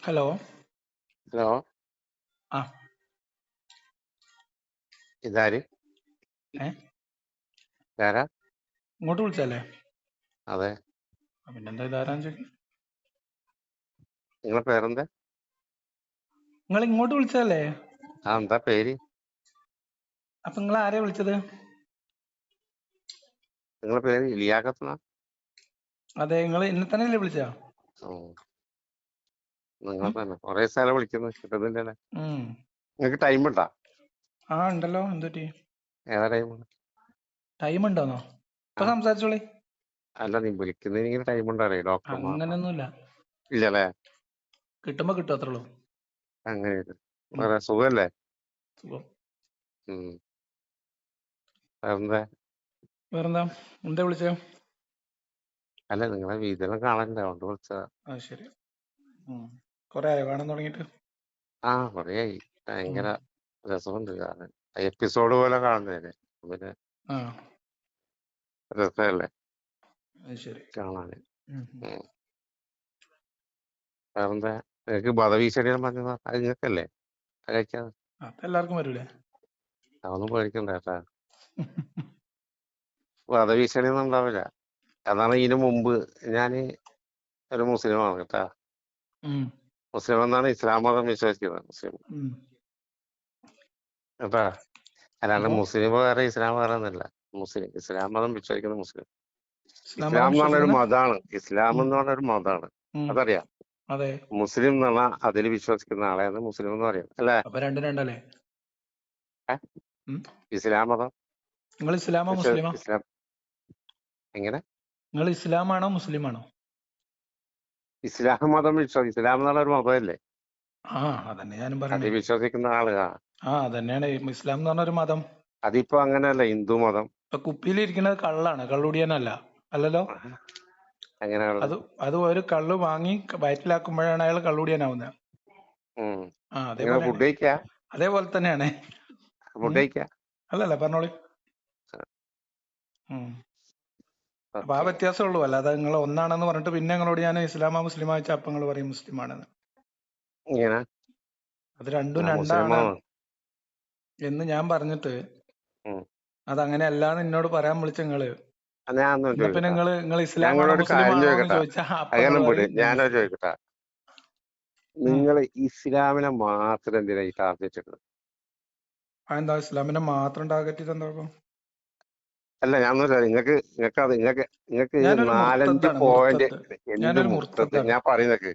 Hello. Hello, ആ. ഇതാര്? ഏ ഇതാരാ? ഇങ്ങോട്ട് വിളിച്ചല്ലേ? അതെ. പിന്നെന്താ ഇതാരാന്ന് ചോദിക്കും. നിങ്ങളെ പേരെന്താ? നിങ്ങൾ ഇങ്ങോട്ട് വിളിച്ചതല്ലേ? എന്താ പേര്? അപ്പൊ നിങ്ങൾ ആരെയാ വിളിച്ചത്? നിങ്ങളെ പേര് ലിയാഖത്ത്? അതെ, നിങ്ങൾ എന്നെ തന്നെയല്ലേ വിളിച്ച? നിങ്ങളെ തന്നെ കൊറേ സ്ഥലം വിളിക്കുന്നു, കിട്ടുന്നില്ലല്ലേ. ഉം. നിങ്ങൾക്ക് ടൈം ഉണ്ടോ? ആ ഉണ്ടല്ലോ. എന്തുപറ്റി? ഏതാ ടൈം? ടൈം ഉണ്ടോന്നോ? ആ, ഇപ്പൊ സംസാരിച്ചോളി. അല്ല, നീ വിളിക്കുന്നതിന് ടൈം ഉണ്ടോ അറിയോ? ഡോക്ടർമാർ അങ്ങനെയൊന്നുമില്ല. ഇല്ലല്ലേ? കിട്ടുമ്പോ കിട്ടും, അത്രേ ഉള്ളൂ. അങ്ങനെ ഉം. വേറെ സുഖല്ലേ? സുഖം. ഉം. വേറെന്താ? വേറെന്താ? എന്താ വിളിച്ചേ? അല്ല, നിങ്ങളെ വീഡിയോല്ലാം കാണണ്ടേ, അതുകൊണ്ട് വിളിച്ചതാ. ആ ശരി. കൊറേ ആയോ കാണാൻ തുടങ്ങിയിട്ട്? കൊറേ ആയി. ഉം. ഭയങ്കര രസമുണ്ട് കാണാൻ. എപ്പിസോഡ് പോലെ കാണുന്നതല്ലേ, പിന്നെ ആ രസമല്ലേ അത് ശരി. കാണാന്. ഉം. ഉം. വേറെന്താ? നിങ്ങക്ക് വധഭീഷണിയെല്ലാം പറഞ്ഞത് അത് നിങ്ങൾക്കല്ലേ? അത് കഴിക്കാതെ അപ്പൊ എല്ലാവർക്കും വരൂലേ? അതൊന്നും പേടിക്കണ്ട കേട്ടാ. വധഭീഷണി ഒന്നും ഉണ്ടാവില്ല. അതാണ് ഇതിനു മുമ്പ് ഞാന് ഒരു മുസ്ലിമാണ് കേട്ടാ. ഉം. മുസ്ലിം എന്നാണ് ഇസ്ലാം മതം വിശ്വസിക്കുന്നത്. മുസ്ലിം ഉം. കേട്ടാ. അല്ലാണ്ട് അപ്പൊ മുസ്ലിം വേറെ ഇസ്ലാം വേറെ ഒന്നുമില്ല. ഇസ്ലാം മതം വിശ്വസിക്കുന്ന മുസ്ലിം. ഇസ്ലാം ഇസ്ലാം മതം എന്ന് പറഞ്ഞ ഒരു വിശ്വസിക്കുന്ന. മതമാണ്. ഇസ്ലാം ഉം. എന്ന് പറഞ്ഞ ഒരു മതമാണ്. ഉം. അതറിയാം. അതെ. മുസ്ലിം എന്ന് പറഞ്ഞാൽ അതിൽ വിശ്വസിക്കുന്ന ആളെയാണ് മുസ്ലിം എന്ന് പറയും, അല്ലേ? അപ്പൊ രണ്ടും രണ്ടല്ലേ? ഏ? ഇസ്ലാം മതം നിങ്ങൾ ഇസ്ലാമോ മുസ്ലിമോ? ഇസ്ലാം എങ്ങനെ? നിങ്ങൾ ഇസ്ലാമാണോ മുസ്ലിമാണോ? ഇസ്ലാം മതം ഇസ്ലാം എന്നുള്ള ഒരു മതമല്ലേ? ആ അതന്നെ ഞാനും അതിൽ പറയണേ. വിശ്വസിക്കുന്ന ആള്. അതന്നെയാണ് ഇസ്ലാം എന്ന് പറഞ്ഞൊരു മതം. അതിപ്പോ അങ്ങനെയല്ല, ഹിന്ദു മതം. ഇപ്പൊ കുപ്പിയിലിരിക്കുന്നത് കള്ളാണ്, കള്ളുടിയനല്ല. അല്ലല്ലോ? അങ്ങനെയുള്ള അത് ഒരു കള്ള് വാങ്ങി വയറ്റിലാക്കുമ്പോഴാണ് അയാൾ കള്ളുടിയനാവുന്നത്. നിങ്ങൾ അതേപോലെയാണ്. ഫുഡ് കഴിക്കാ? അതേപോലെ തന്നെയാണ്. ഫുഡ് കഴിക്കാ? അല്ലല്ല, പറഞ്ഞോളി. അപ്പൊ ആ ഓക്കെ. വ്യത്യാസമേ ഉള്ളൂ. അല്ലാതെ നിങ്ങൾ ഒന്നാണെന്ന് പറഞ്ഞിട്ട് പിന്നെ നിങ്ങളോട് ഞാൻ ഇസ്ലാമാ മുസ്ലിമാ വെച്ചാൽ അപ്പൊ നിങ്ങൾ പറയും മുസ്ലിമാണെന്ന്. ഇങ്ങനെ അത് രണ്ടും ഞാൻ രണ്ടാണ് മുസ്ലിമാണ്. എന്ന് ഞാൻ പറഞ്ഞിട്ട് ഉം. അതങ്ങനെ അല്ലാന്ന് എന്നോട് പറയാൻ വിളിച്ച നിങ്ങള്. ഞാൻ ഒന്നും എന്നാ പിന്നെ ചോദിക്കട്ടെ? നിങ്ങൾ ഞാൻ ഇസ്ലാമാണോ നിങ്ങളോട് മുസ്ലിം കാര്യം ആണോ എന്ന് ചോദിക്കട്ടെ? ചോദിച്ചാ അപ്പൊ നിങ്ങൾ അതെല്ലാം വിട്, പറയും ഞാൻ ഞാനത് മുസ്ലിം. ചോദിക്കട്ടെ? നിങ്ങൾ ഇസ്ലാമിനെ മാത്രം എന്തിനാ ഈ ടാർഗറ്റ് ഇട്ടത്? എന്താ ഇസ്ലാമിനെ മാത്രം ടാർഗറ്റ് ചെയ്ത് എന്താ? അല്ല, ഞാൻ നിങ്ങൾക്ക് ഞാനൊരു 4-5 മുർത്തദ്ദാണ്, പോയിന്റ്. മുർത്തദ്. എന്ത് ഞാനൊരു മുർത്തത്? മുർത്തദ്ദാണ്. ഞാൻ പറയുന്നേക്ക്.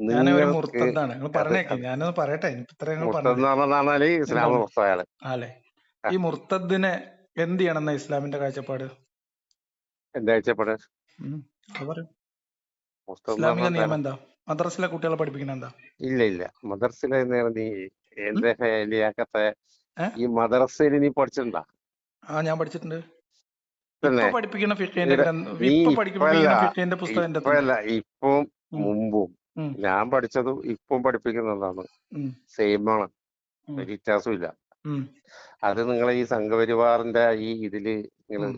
ഞാനൊരു നിങ്ങൾക്ക് മുർത്തദ്ദാണ്. നിങ്ങൾ അത് പറഞ്ഞേക്ക്, അത് ഞാനൊന്ന് പറയട്ടെ. ഇത്ര നിങ്ങൾ മുർത്തത് പറഞ്ഞത് എന്ന് പറഞ്ഞാല് നിങ്ങൾ ഇസ്ലാം പറഞ്ഞു മുർത്തയാള്. അല്ലേ? ഈ മുർത്തദ്ദിനെ എന്ത് ചെയ്യണമെന്ന ഇസ്ലാമിന്റെ കാഴ്ചപ്പാട്? എന്താ ആഴ്ചപ്പെട്? അത് പറയും. മുർത്തത് എന്ന് ഇസ്ലാമിക നിയമം പറഞ്ഞാൽ എന്താ? മദ്രസിലെ കുട്ടികളെ പഠിപ്പിക്കുന്ന എന്താ? ഇല്ല. മദർസിലെ നീ ഉം? എന്റെ ലിയാക്കത്തെ ഏ? ഈ മദർസയിൽ നീ പഠിച്ചിട്ടുണ്ടാ? ഞാൻ പഠിച്ചിട്ടുണ്ട്. ഇപ്പൊ തന്നെ പഠിപ്പിക്കുന്ന ഫിഖിന്റെ നീ ഇപ്പൊ ഇപ്പല്ല പഠിപ്പിക്കുന്ന ഫിഖിന്റെ പുസ്തകം എന്റെ അടുത്തുണ്ട്. ഇപ്പം ഉം. മുമ്പും ഉം. ഞാൻ പഠിച്ചതും ഇപ്പം പഠിപ്പിക്കുന്നതാണ്. ഉം. സെയിം ആണ്, ഉം. ഒരു വ്യത്യാസമില്ല. ഉം. അത് നിങ്ങൾ ഈ സംഘപരിവാറിന്റെ ഈ ഇതില് നിങ്ങൾ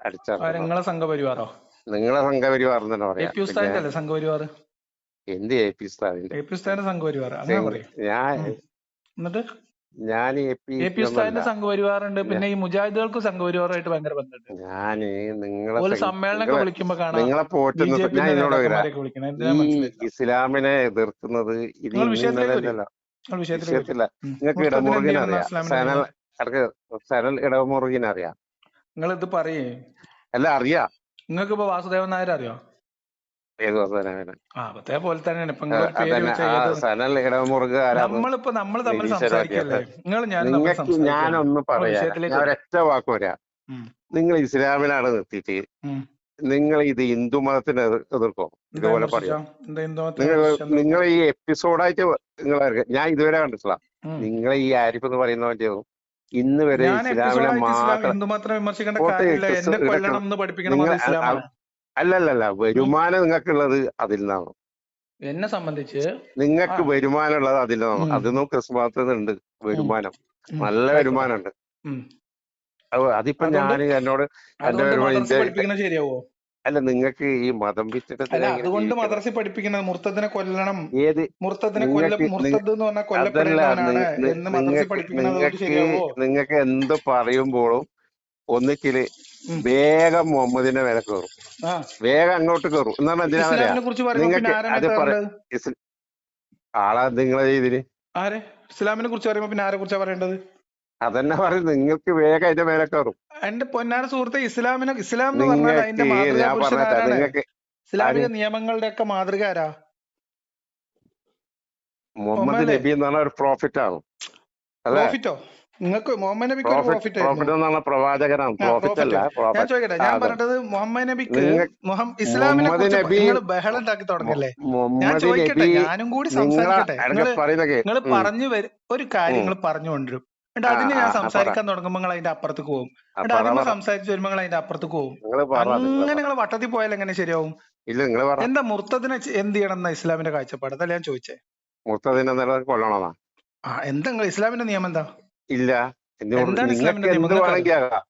അടിച്ചറക്കണം. നിങ്ങളെ സംഘപരിവാറോ? നിങ്ങളെ സംഘപരിവാർ തന്നെ എ പറയാ. പി പിന്നെ ഉസ്താദിന്റെ അല്ലേ സംഘപരിവാർ? എന്ത് എ പി ഉസ്താദിന്റെ? എ പി ഉസ്താദിന്റെ സംഘപരിവാർ അങ്ങനെ പറയും. എന്നിട്ട് ഞാൻ എ പി ഉസ്താദിന്റെ സംഘപരിവാറുണ്ട്. ഞാ- പിന്നെ ഈ മുജാഹിദുകൾക്ക് സംഘപരിവാറുമായിട്ട് ഭയങ്കര ബന്ധമുണ്ട്. ഞാന് നിങ്ങളെ ഒരു സമ്മേളനമൊക്കെ വിളിക്കുമ്പോ കാണാം നിങ്ങളെ ബി പോറ്റുന്ന ജെ ഞാൻ പിന്റെ ഇതിനോട് വരാം. നേതാക്കന്മാരെയൊക്കെ വിളിക്കണം. ഈ എന്തിനാ മനസ്സിലായില്ല. ഇസ്ലാമിനെ എതിർക്കുന്നത് ഇത് നിങ്ങൾ ഇന്ന് വിഷയത്തിലേക്ക് വരും. ഇന്നലല്ലോ. നിങ്ങൾ വിഷയത്തിലേക്ക് വരും. വിഷയത്തില്ല. നിങ്ങൾക്ക് മുർത്തദിന് എന്ത് ഇടമുറുകിനെ ചെയ്യണം അറിയാം. ഇസ്ലാമിന്റെ നിയമം? സനൽ ഇടമുറുകിനെ അറിയാം. നിങ്ങൾ ഇത് പറയേ. അല്ല, അറിയാം. നിങ്ങൾക്ക് ഇപ്പൊ വാസുദേവൻ നായർ അറിയോ? ഏത് വസനാണ്? അതേപോലെ തന്നെയാണ് ഇപ്പൊ നിങ്ങൾ ഒരു പേര് അതന്നെ. വെച്ച ആ ഏത്. സനൽ ഇടമുറുക ആരാന്ന്? നമ്മൾ തമ്മിൽ നിരീശ്വര സംസാരിക്കല്ലേ. നിങ്ങൾ ഞാൻ തമ്മിൽ നിങ്ങൾക്ക് സംസാരിക്കല്ലേ. ഞാനൊന്ന് നിങ്ങൾ പറയാ, വിഷയത്തിലേക്ക് ഞാൻ വരും. ഒരൊറ്റ വാക്ക് പറയാം. നിങ്ങൾ ഇസ്ലാമിനാണ് നിർത്തിയിട്ട് നിങ്ങൾ ഇത് ഹിന്ദു മതത്തിന് എതിർക്കോ? എന്താ ഇതുപോലെ വിമർശിച്ചോ? പറയോ? എന്താ ഹിന്ദുമതത്തിന് നിങ്ങൾ ഈ എപ്പിസോഡായിട്ട് ഞാൻ ഇതുവരെ കണ്ടിട്ടില്ല. നിങ്ങൾ ഈ ആരിഫ് എന്ന് പറയുന്നവന്റെയും ഇന്ന് വരെ ഞാൻ ഇസ്ലാമിനെ എപ്പിസോഡായിട്ട് മാത്രം ഹിന്ദുമതം വിമർശിക്കേണ്ട പോട്ട് കാര്യമില്ല. എന്നെ കൊല്ലണം എന്ന് പഠിപ്പിക്കണ നിങ്ങൾ മതം ഇസ്ലാമാണ്. അല്ലല്ല, വരുമാനം നിങ്ങൾക്കുള്ളത് അതിൽ നിന്നാണ്. എന്നെ സംബന്ധിച്ച് നിങ്ങൾക്ക് വരുമാനം ഉള്ളത് അതിൽ നിന്നാണ്. അതൊന്നും ക്രിസ്മസ് ഉണ്ട് വരുമാനം, നല്ല വരുമാനം ഉണ്ട്. അതിപ്പോ ഞാൻ എന്നോട് എന്റെ അതുകൊണ്ട് മദ്രസ വരുമാനം പഠിപ്പിക്കണ ശരിയാവോ? അല്ല നിങ്ങൾക്ക് ഈ മതം വിട്ടിട്ട് അല്ല എങ്ങനെ അതുകൊണ്ട് ജീവിക്കണം? മദ്രസയിൽ പഠിപ്പിക്കുന്നത് മുർത്തദിനെ കൊല്ലണം, ഏത് മുർത്തദിനെ നിങ്ങൾക്ക് മുർത്തദ് എന്ന് പറഞ്ഞാൽ അതല്ല കൊല്ലപ്പെടേണ്ടവനാണ് എന്ന് മദ്രസയിൽ പഠിപ്പിക്കുന്നത് അതുകൊണ്ട് നിങ്ങൾക്ക് ശരിയാവോ? നിങ്ങൾക്ക് എന്ത് പറയുമ്പോഴും ഒന്നിക്കില് ഉം. വേഗം മുഹമ്മദിന്റെ മേലെ കയറും, ആ വേഗം അങ്ങോട്ട് കയറും. എന്നാ എന്തിനാണെന്നറിയാ? ഇസ്ലാമിനെ കുറിച്ച് പറയുമ്പോ പിന്നെ നിങ്ങൾക്ക് ആരാണ് അത് കയറേണ്ടത്? ആളാ നിങ്ങളെ ഇതിന് ആരെ? ഇസ്ലാമിനെ കുറിച്ച് പറയുമ്പോ പിന്നെ ആരെ കുറിച്ചാ പറയേണ്ടത്? അതന്നെ പറയും, നിങ്ങൾക്ക് വേഗം അതിന്റെ മേലെ കയറും. എന്റെ പൊന്നാര സുഹൃത്തെ, ഇസ്ലാം എന്ന് പറഞ്ഞാൽ അതിന്റെ നിങ്ങൾക്ക് മാതൃകാ ഞാൻ പുരുഷൻ പറഞ്ഞ ആരാണ്? നിങ്ങൾക്ക് ഇസ്ലാമിക ആര് നിയമങ്ങളുടെ ഒക്കെ മാതൃക ആരാ? മുഹമ്മദ് മുഹമ്മദല്ലേ? നബി എന്ന് പറഞ്ഞ ഒരു പ്രോഫിറ്റ് ആണ്, അല്ലേ? പ്രോഫിറ്റോ? നിങ്ങൾക്ക് മുഹമ്മദ് നബിക്ക് ഒരു പ്രോഫിറ്റ് ആയിരുന്നു. പ്രോഫിറ്റ് എന്ന് പറഞ്ഞ പ്രവാചകനാണ്, ആ പ്രോഫിറ്റ് പ്രോഫിറ്റ്. അല്ല ഞാൻ പ്രോഫിറ്റ്. ചോദിക്കട്ടെ, ഞാൻ പറഞ്ഞത് മുഹമ്മദ് നബിക്ക് നിങ്ങൾ ഇസ്ലാമിനെ മുഹമ്മദ് കുറിച്ച് നബി നിങ്ങൾ ബഹളം ഉണ്ടാക്കി തുടങ്ങല്ലേ? ഞാൻ മുഹമ്മദ് ചോദിക്കട്ടെ, നബി ഞാനും കൂടി നിങ്ങളെ സംസാരിക്കട്ടെ. ഇടയ്ക്ക് പറയുന്നൊക്കെ നിങ്ങൾ പറഞ്ഞു ഒരു കാര്യം നിങ്ങൾ പറഞ്ഞു കൊണ്ടുവരും, എന്നിട്ട് അതിന് ഞാൻ പറ സംസാരിക്കാൻ തുടങ്ങുമ്പോൾ നിങ്ങൾ അതിന്റെ അപ്പുറത്തേക്ക് പോകും, എന്നിട്ട് പറ അതിന് പറ സംസാരിച്ച് വരുമ്പോൾ നിങ്ങൾ അതിന്റെ അപ്പുറത്തേക്ക് പോകും. നിങ്ങൾ പറ അങ്ങനെ നിങ്ങൾ വട്ടത്തിൽ പോയാൽ എങ്ങനെ ശരിയാവും? ഇല്ല നിങ്ങൾ പറ. എന്താ മുർത്തദിനെ എന്ത് ചെയ്യണം എന്നാ ഇസ്ലാമിന്റെ കാഴ്ചപ്പാട്? അതല്ല ഞാൻ ചോദിച്ചേ. മുർത്തദിനെ കൊല്ലണമെന്നാ? ആ എന്താ നിങ്ങൾ ഇസ്ലാമിന്റെ നിയമം എന്താ? ഇല്ല, എന്താണ് നിങ്ങൾക്ക് ഇസ്ലാമിന്റെ നിയമം? എന്ത് നിങ്ങൾക്ക് വേണമെങ്കിൽ അറിയാം. ആകാം.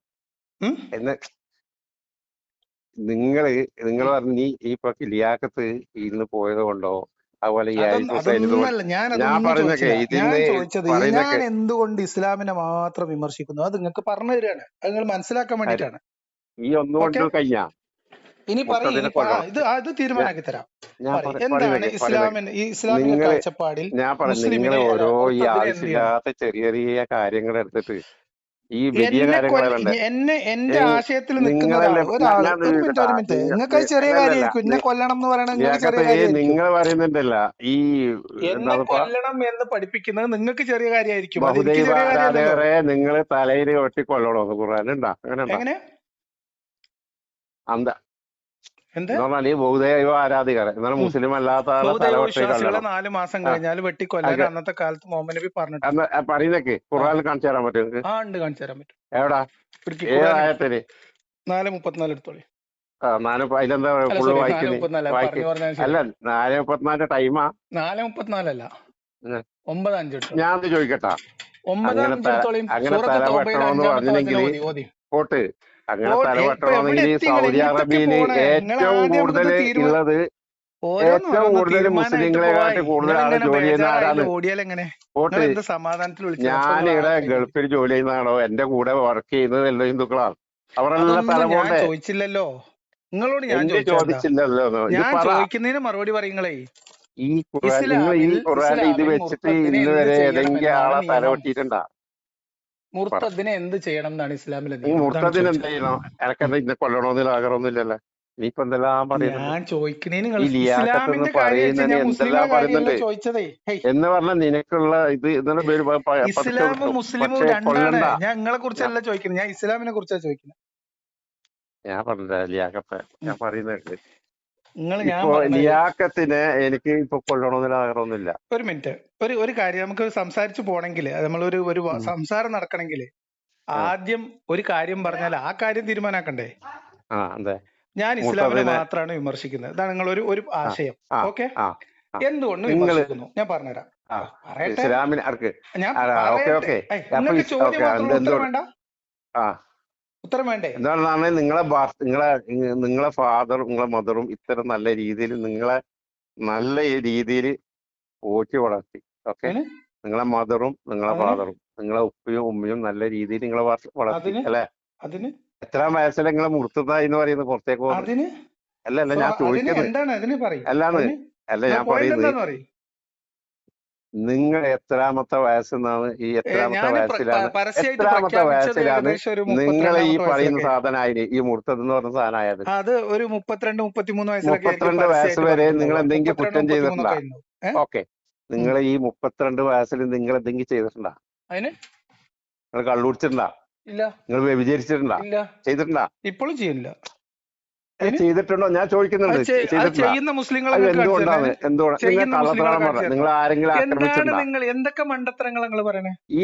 നിങ്ങൾ പറഞ്ഞു നീ ഇപ്പൊ ലിയാക്കത്ത് ഇന്ന് പോയത് കൊണ്ടോ അതുപോലെ ഈ ആരിഫ് ഹുസൈൻ അതൊന്നല്ല, ഞാൻ ഞാൻ അതൊന്നും പറയുന്നൊക്കെ ചോദിച്ചില്ല. ഞാൻ ഇതിന്ന് ചോദിച്ചത് ഞാൻ പറയുന്നൊക്കെ എന്തുകൊണ്ട് ഇസ്ലാമിനെ മാത്രം വിമർശിക്കുന്നു അത് നിങ്ങൾക്ക് പറഞ്ഞു തരികയാണ്. അത് നിങ്ങൾ മനസ്സിലാക്കാൻ വേണ്ടിയിട്ടാണ്. ഈ ഒന്നുകൊണ്ട് കഴിഞ്ഞ ഇനി പറയും, മുർത്തദിനെ കൊല്ലണം. ഇത് തീരുമാനാക്കി തരാം. ഞാൻ എന്താണ് ഈ ഇസ്ലാമിക കാഴ്ചപ്പാടിൽ ഞാൻ പറഞ്ഞു നിങ്ങൾ മുസ്ലിമിനെ ഓരോ ഈ മുർത്തദിനെ എന്ത് ചെയ്യണം? ആവശ്യമില്ലാത്ത ചെറിയ ചെറിയ കാര്യങ്ങൾ എടുത്തിട്ട് ഈ വലിയ എന്റെ ആശയത്തിൽ നിൽക്കുന്ന ഒരാള് ഒരു മിനിറ്റ് നിങ്ങൾക്ക് ചെറിയ കാര്യമായിരിക്കും. എന്നെ കൊല്ലണം എന്ന് പറയണത് നിങ്ങൾക്ക് ചെറിയ കാര്യമായിരിക്കും. നിങ്ങൾ പറയുന്നുണ്ടല്ല ഈ എന്നെ കൊല്ലണം എന്ന് പഠിപ്പിക്കുന്നത് നിങ്ങൾക്ക് ചെറിയ കാര്യമായിരിക്കും. ബഹുദൈവ ആരാധകരെ നിങ്ങൾ തലയിൽ ഒട്ടി കൊല്ലണോ ഖുർആനുണ്ടാ? അങ്ങനെ എങ്ങനെ എന്താ എന്താ എന്ന് പറഞ്ഞാൽ ഈ ബഹുദൈവ ആരാധികർ എന്നാൽ മുസ്ലിം അല്ലാത്ത വിശ്വാസികളെ 4 മാസം കഴിഞ്ഞാൽ വെട്ടിക്കൊല്ലാൻ അന്നത്തെ കാലത്ത് മുഹമ്മദ് നബി പറഞ്ഞിട്ടുണ്ട്. പറയുന്നൊക്കെ ഖുർആനിൽ കാണിച്ചു തരാൻ പറ്റും നിങ്ങൾക്ക്? ആ ഉണ്ട്, കാണിച്ചു തരാൻ പറ്റും. എവിടാ? ഏതായത്തില്? 4:34 എടുത്തോളി. അതിലെന്താ ഫുള്ള് വായിക്കുന്നത്? അല്ല 4:34 ടൈമാ? 4:34 അല്ല, 9:5. ഞാൻ ചോദിക്കട്ടാ, 9:5 അങ്ങനെ തലവെട്ടണമെന്ന് പറഞ്ഞില്ലെങ്കിൽ പോട്ട്, അങ്ങനെ തലവെട്ടണമെങ്കിൽ സൗദി അറേബ്യയില് ഏറ്റവും കൂടുതൽ ഉള്ളത്, ഏറ്റവും കൂടുതൽ മുസ്ലിങ്ങളെക്കാട്ടി കൂടുതൽ ആള് ജോലി ചെയ്യുന്ന ആരാണ്? പോട്ട്, ഞാനിവിടെ ഗൾഫിൽ ജോലി ചെയ്യുന്നതാണോ? എന്റെ കൂടെ വർക്ക് ചെയ്യുന്നത് എല്ലാ ഹിന്ദുക്കളാണ്. അവരെല്ലാം തലപോട്ടെ. ചോദിച്ചില്ലല്ലോ നിങ്ങളോട്, ഞാൻ ചോദിച്ചില്ലല്ലോ. ചോദിക്കുന്നതിന് മറുപടി പറയുങ്ങളേ. ഈ ഖുർആനിൽ ഇത് വെച്ചിട്ട് ഇന്ന് വരെ ഏതെങ്കിലും ആളെ തലവെട്ടിട്ടുണ്ടാ? മുർത്തദിനെ എന്ത് ചെയ്യണം എന്നാണ് ഇസ്ലാമിലെ ഈ മുർത്തദിന് എന്ത് ചെയ്യണം? എനക്കെന്താ ഇന്നെ കൊല്ലണമെന്നില്ല, ആഗ്രഹമൊന്നുമില്ലല്ലോ. നീ ഇപ്പൊ എന്തെല്ലാം പറയുന്നത്? ഞാൻ ചോദിക്കുന്നതിന് ഈ ലിയാഖത്ത് പറയുന്നതിന് എന്തെല്ലാം പറയുന്നുണ്ട് എന്ന് പറഞ്ഞാൽ നിനക്കുള്ള ഇത് ഇസ്ലാമും മുസ്ലിമും രണ്ടാണ്. ഞാൻ നിങ്ങളെ കുറിച്ചല്ല ചോദിക്കുന്നത്, ഞാൻ ഇസ്ലാമിനെ കുറിച്ചാണ് ചോദിക്കുന്നത്. ഞാൻ പറഞ്ഞ ലിയാഖത്ത് ഞാൻ പറയുന്നുണ്ട്. ഇപ്പൊ ലിയാഖത്തിനെ എനിക്ക് ഇപ്പൊ കൊല്ലണമെന്നില്ല, ആഗ്രഹമൊന്നുമില്ല. ഒരു മിനിറ്റ്, ഒരു കാര്യം നമുക്ക് സംസാരിച്ചു പോണെങ്കിൽ, നമ്മളൊരു സംസാരം നടക്കണമെങ്കിൽ ആദ്യം ഒരു കാര്യം പറഞ്ഞാൽ ആ കാര്യം തീരുമാനാക്കണ്ടേ? ഞാൻ ഇസ്ലാമിനെ മാത്രമാണ് വിമർശിക്കുന്നത്, ഇതാണ് നിങ്ങൾ ഒരു ആശയം. ഓക്കെ, എന്തുകൊണ്ട് വിമർശിക്കുന്നു ഞാൻ പറഞ്ഞുതരാം. നിങ്ങൾക്ക് ചോദ്യം മാത്രം ഉത്തരം വേണ്ട, ഉത്തരം വേണ്ടേ? എന്താണ് നിങ്ങളെ ഫാദറും നിങ്ങളെ മദറും ഇത്തരം നല്ല രീതിയിൽ നിങ്ങളെ നല്ല രീതിയിൽ പോറ്റി വളർത്തി. ഓക്കെ, നിങ്ങളെ മദറും നിങ്ങളെ ഫാദറും നിങ്ങളെ ഉപ്പയും ഉമ്മയും നല്ല രീതിയിൽ നിങ്ങളെ വളർത്തി അല്ലെ? എത്രാം വയസ്സിൽ നിങ്ങളെ മുർത്തദ എന്ന് പറയുന്നത് പുറത്തേക്ക് പോകുന്നത്? അല്ല ഞാൻ ചോദിക്കുന്നത് അല്ല ഞാൻ പറയുന്നത് നിങ്ങൾ എത്രാമത്തെ വയസ്സെന്നാണ്? ഈ എത്രാമത്തെ വയസ്സിലാണ് നിങ്ങൾ ഈ പറയുന്ന സാധനമായത്, ഈ മുർത്തദ് എന്ന് പറഞ്ഞ സാധനമായത്? അത് ഒരു 32-33 വയസ്സ് വരെ നിങ്ങൾ എന്തെങ്കിലും കുറ്റം ചെയ്തിട്ടുണ്ടോ? ഓക്കെ, നിങ്ങൾ ഈ 32 വയസ്സിൽ നിങ്ങൾ എന്തെങ്കിലും ചെയ്തിട്ടുണ്ടോ? നിങ്ങൾ കള്ളുടിച്ചിട്ടുണ്ടോ? ഇല്ല. നിങ്ങൾ വ്യഭിചരിച്ചിട്ടുണ്ടോ? ചെയ്തിട്ടുണ്ടോ? ഇപ്പോഴും ചെയ്യില്ല. ചെയ്തിട്ടുണ്ടോ ഞാൻ ചോദിക്കുന്നുണ്ട്. എന്തുകൊണ്ടാണ് നിങ്ങൾ ആരെങ്കിലും ആക്രമിച്ചിട്ടുണ്ടോ? എന്തൊക്കെ മണ്ടത്തരങ്ങൾ നിങ്ങൾ പറയണേ? ഈ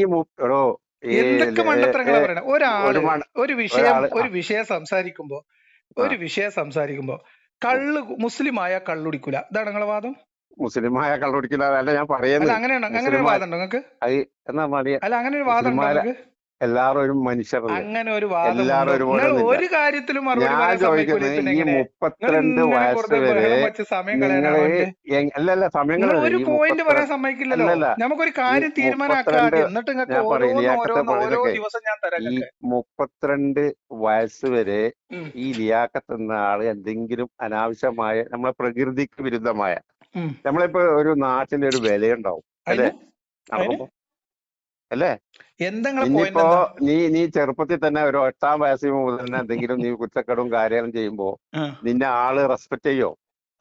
എന്തൊക്കെ മണ്ടത്തരങ്ങളാ പറയണേ? ഒരു വിഷയം സംസാരിക്കുമ്പോ മുസ്ലിമായ കള്ളുടിക്കൂല, ഇതാണ് നിങ്ങളെ വാദം? മുസ്ലിമായ കള്ളുടിക്കില്ല അല്ല ഞാൻ പറയുന്നത്. അങ്ങനെ വാദം ഉണ്ടോ നിങ്ങൾക്ക്? എന്നാ അല്ല അങ്ങനെ ഒരു വാദം ഉണ്ടോ നിങ്ങൾക്ക്? എല്ലാവരും ഒരു മനുഷ്യരല്ലേ, അങ്ങനെ ഒരു വാദം എല്ലാവരും ഉണ്ടോ? ഒരുപോലെ നിങ്ങൾ ഒന്നുമില്ല. ഒരു കാര്യത്തിലും മറുപടി ഞാൻ പറയാൻ സമ്മതിക്കൂല. ചോദിക്കുന്നത് പിന്നെ ഈ എങ്ങനെ? നിങ്ങൾ 32 ഇങ്ങനെ വയസ്സ് വെറുതെ വരെ ബഹളം വെച്ച് സമയം നിങ്ങള് കളയാനാണോ എന്റെ? അല്ലല്ല നിങ്ങൾ സമയങ്ങളല്ല ഒരു ഈ പോയിന്റ് 32 പറയാൻ സമ്മതിക്കില്ലല്ലോ. അല്ലല്ല നമുക്കൊരു ഈ കാര്യം തീരുമാനമാക്കുക 32 ആദ്യം, എന്നിട്ട് നിങ്ങൾക്ക് ഞാൻ പറയില്ല, ഓരോന്ന് ഓരോ പറയുന്നൊക്കെ ദിവസം ഞാൻ തരാം ഈ നിങ്ങൾക്ക്. 32 വയസ്സ് വരെ ഉം, ഈ ലിയാഖത്ത് എന്ന ആള് എന്തെങ്കിലും അനാവശ്യമായ നമ്മളെ പ്രകൃതിക്ക് വിരുദ്ധമായ ഉം. നമ്മളിപ്പോ ഒരു നാട്ടിന് ഒരു വിലയുണ്ടാവും അല്ലേ അതിന് നടക്കുമ്പോ അല്ലേ? എന്താ നിങ്ങളെ പോയിന്റ് ഇനിയിപ്പോ എന്താ? നീ ചെറുപ്പത്തിൽ തന്നെ ഒരു 8ാം വയസ്സിൽ മുതൽ തന്നെ എന്തെങ്കിലും നീ കുറ്റക്കടും കാര്യങ്ങളും ചെയ്യുമ്പോ ആ, നിന്നെ ആള് റെസ്പെക്ട് ചെയ്യോ?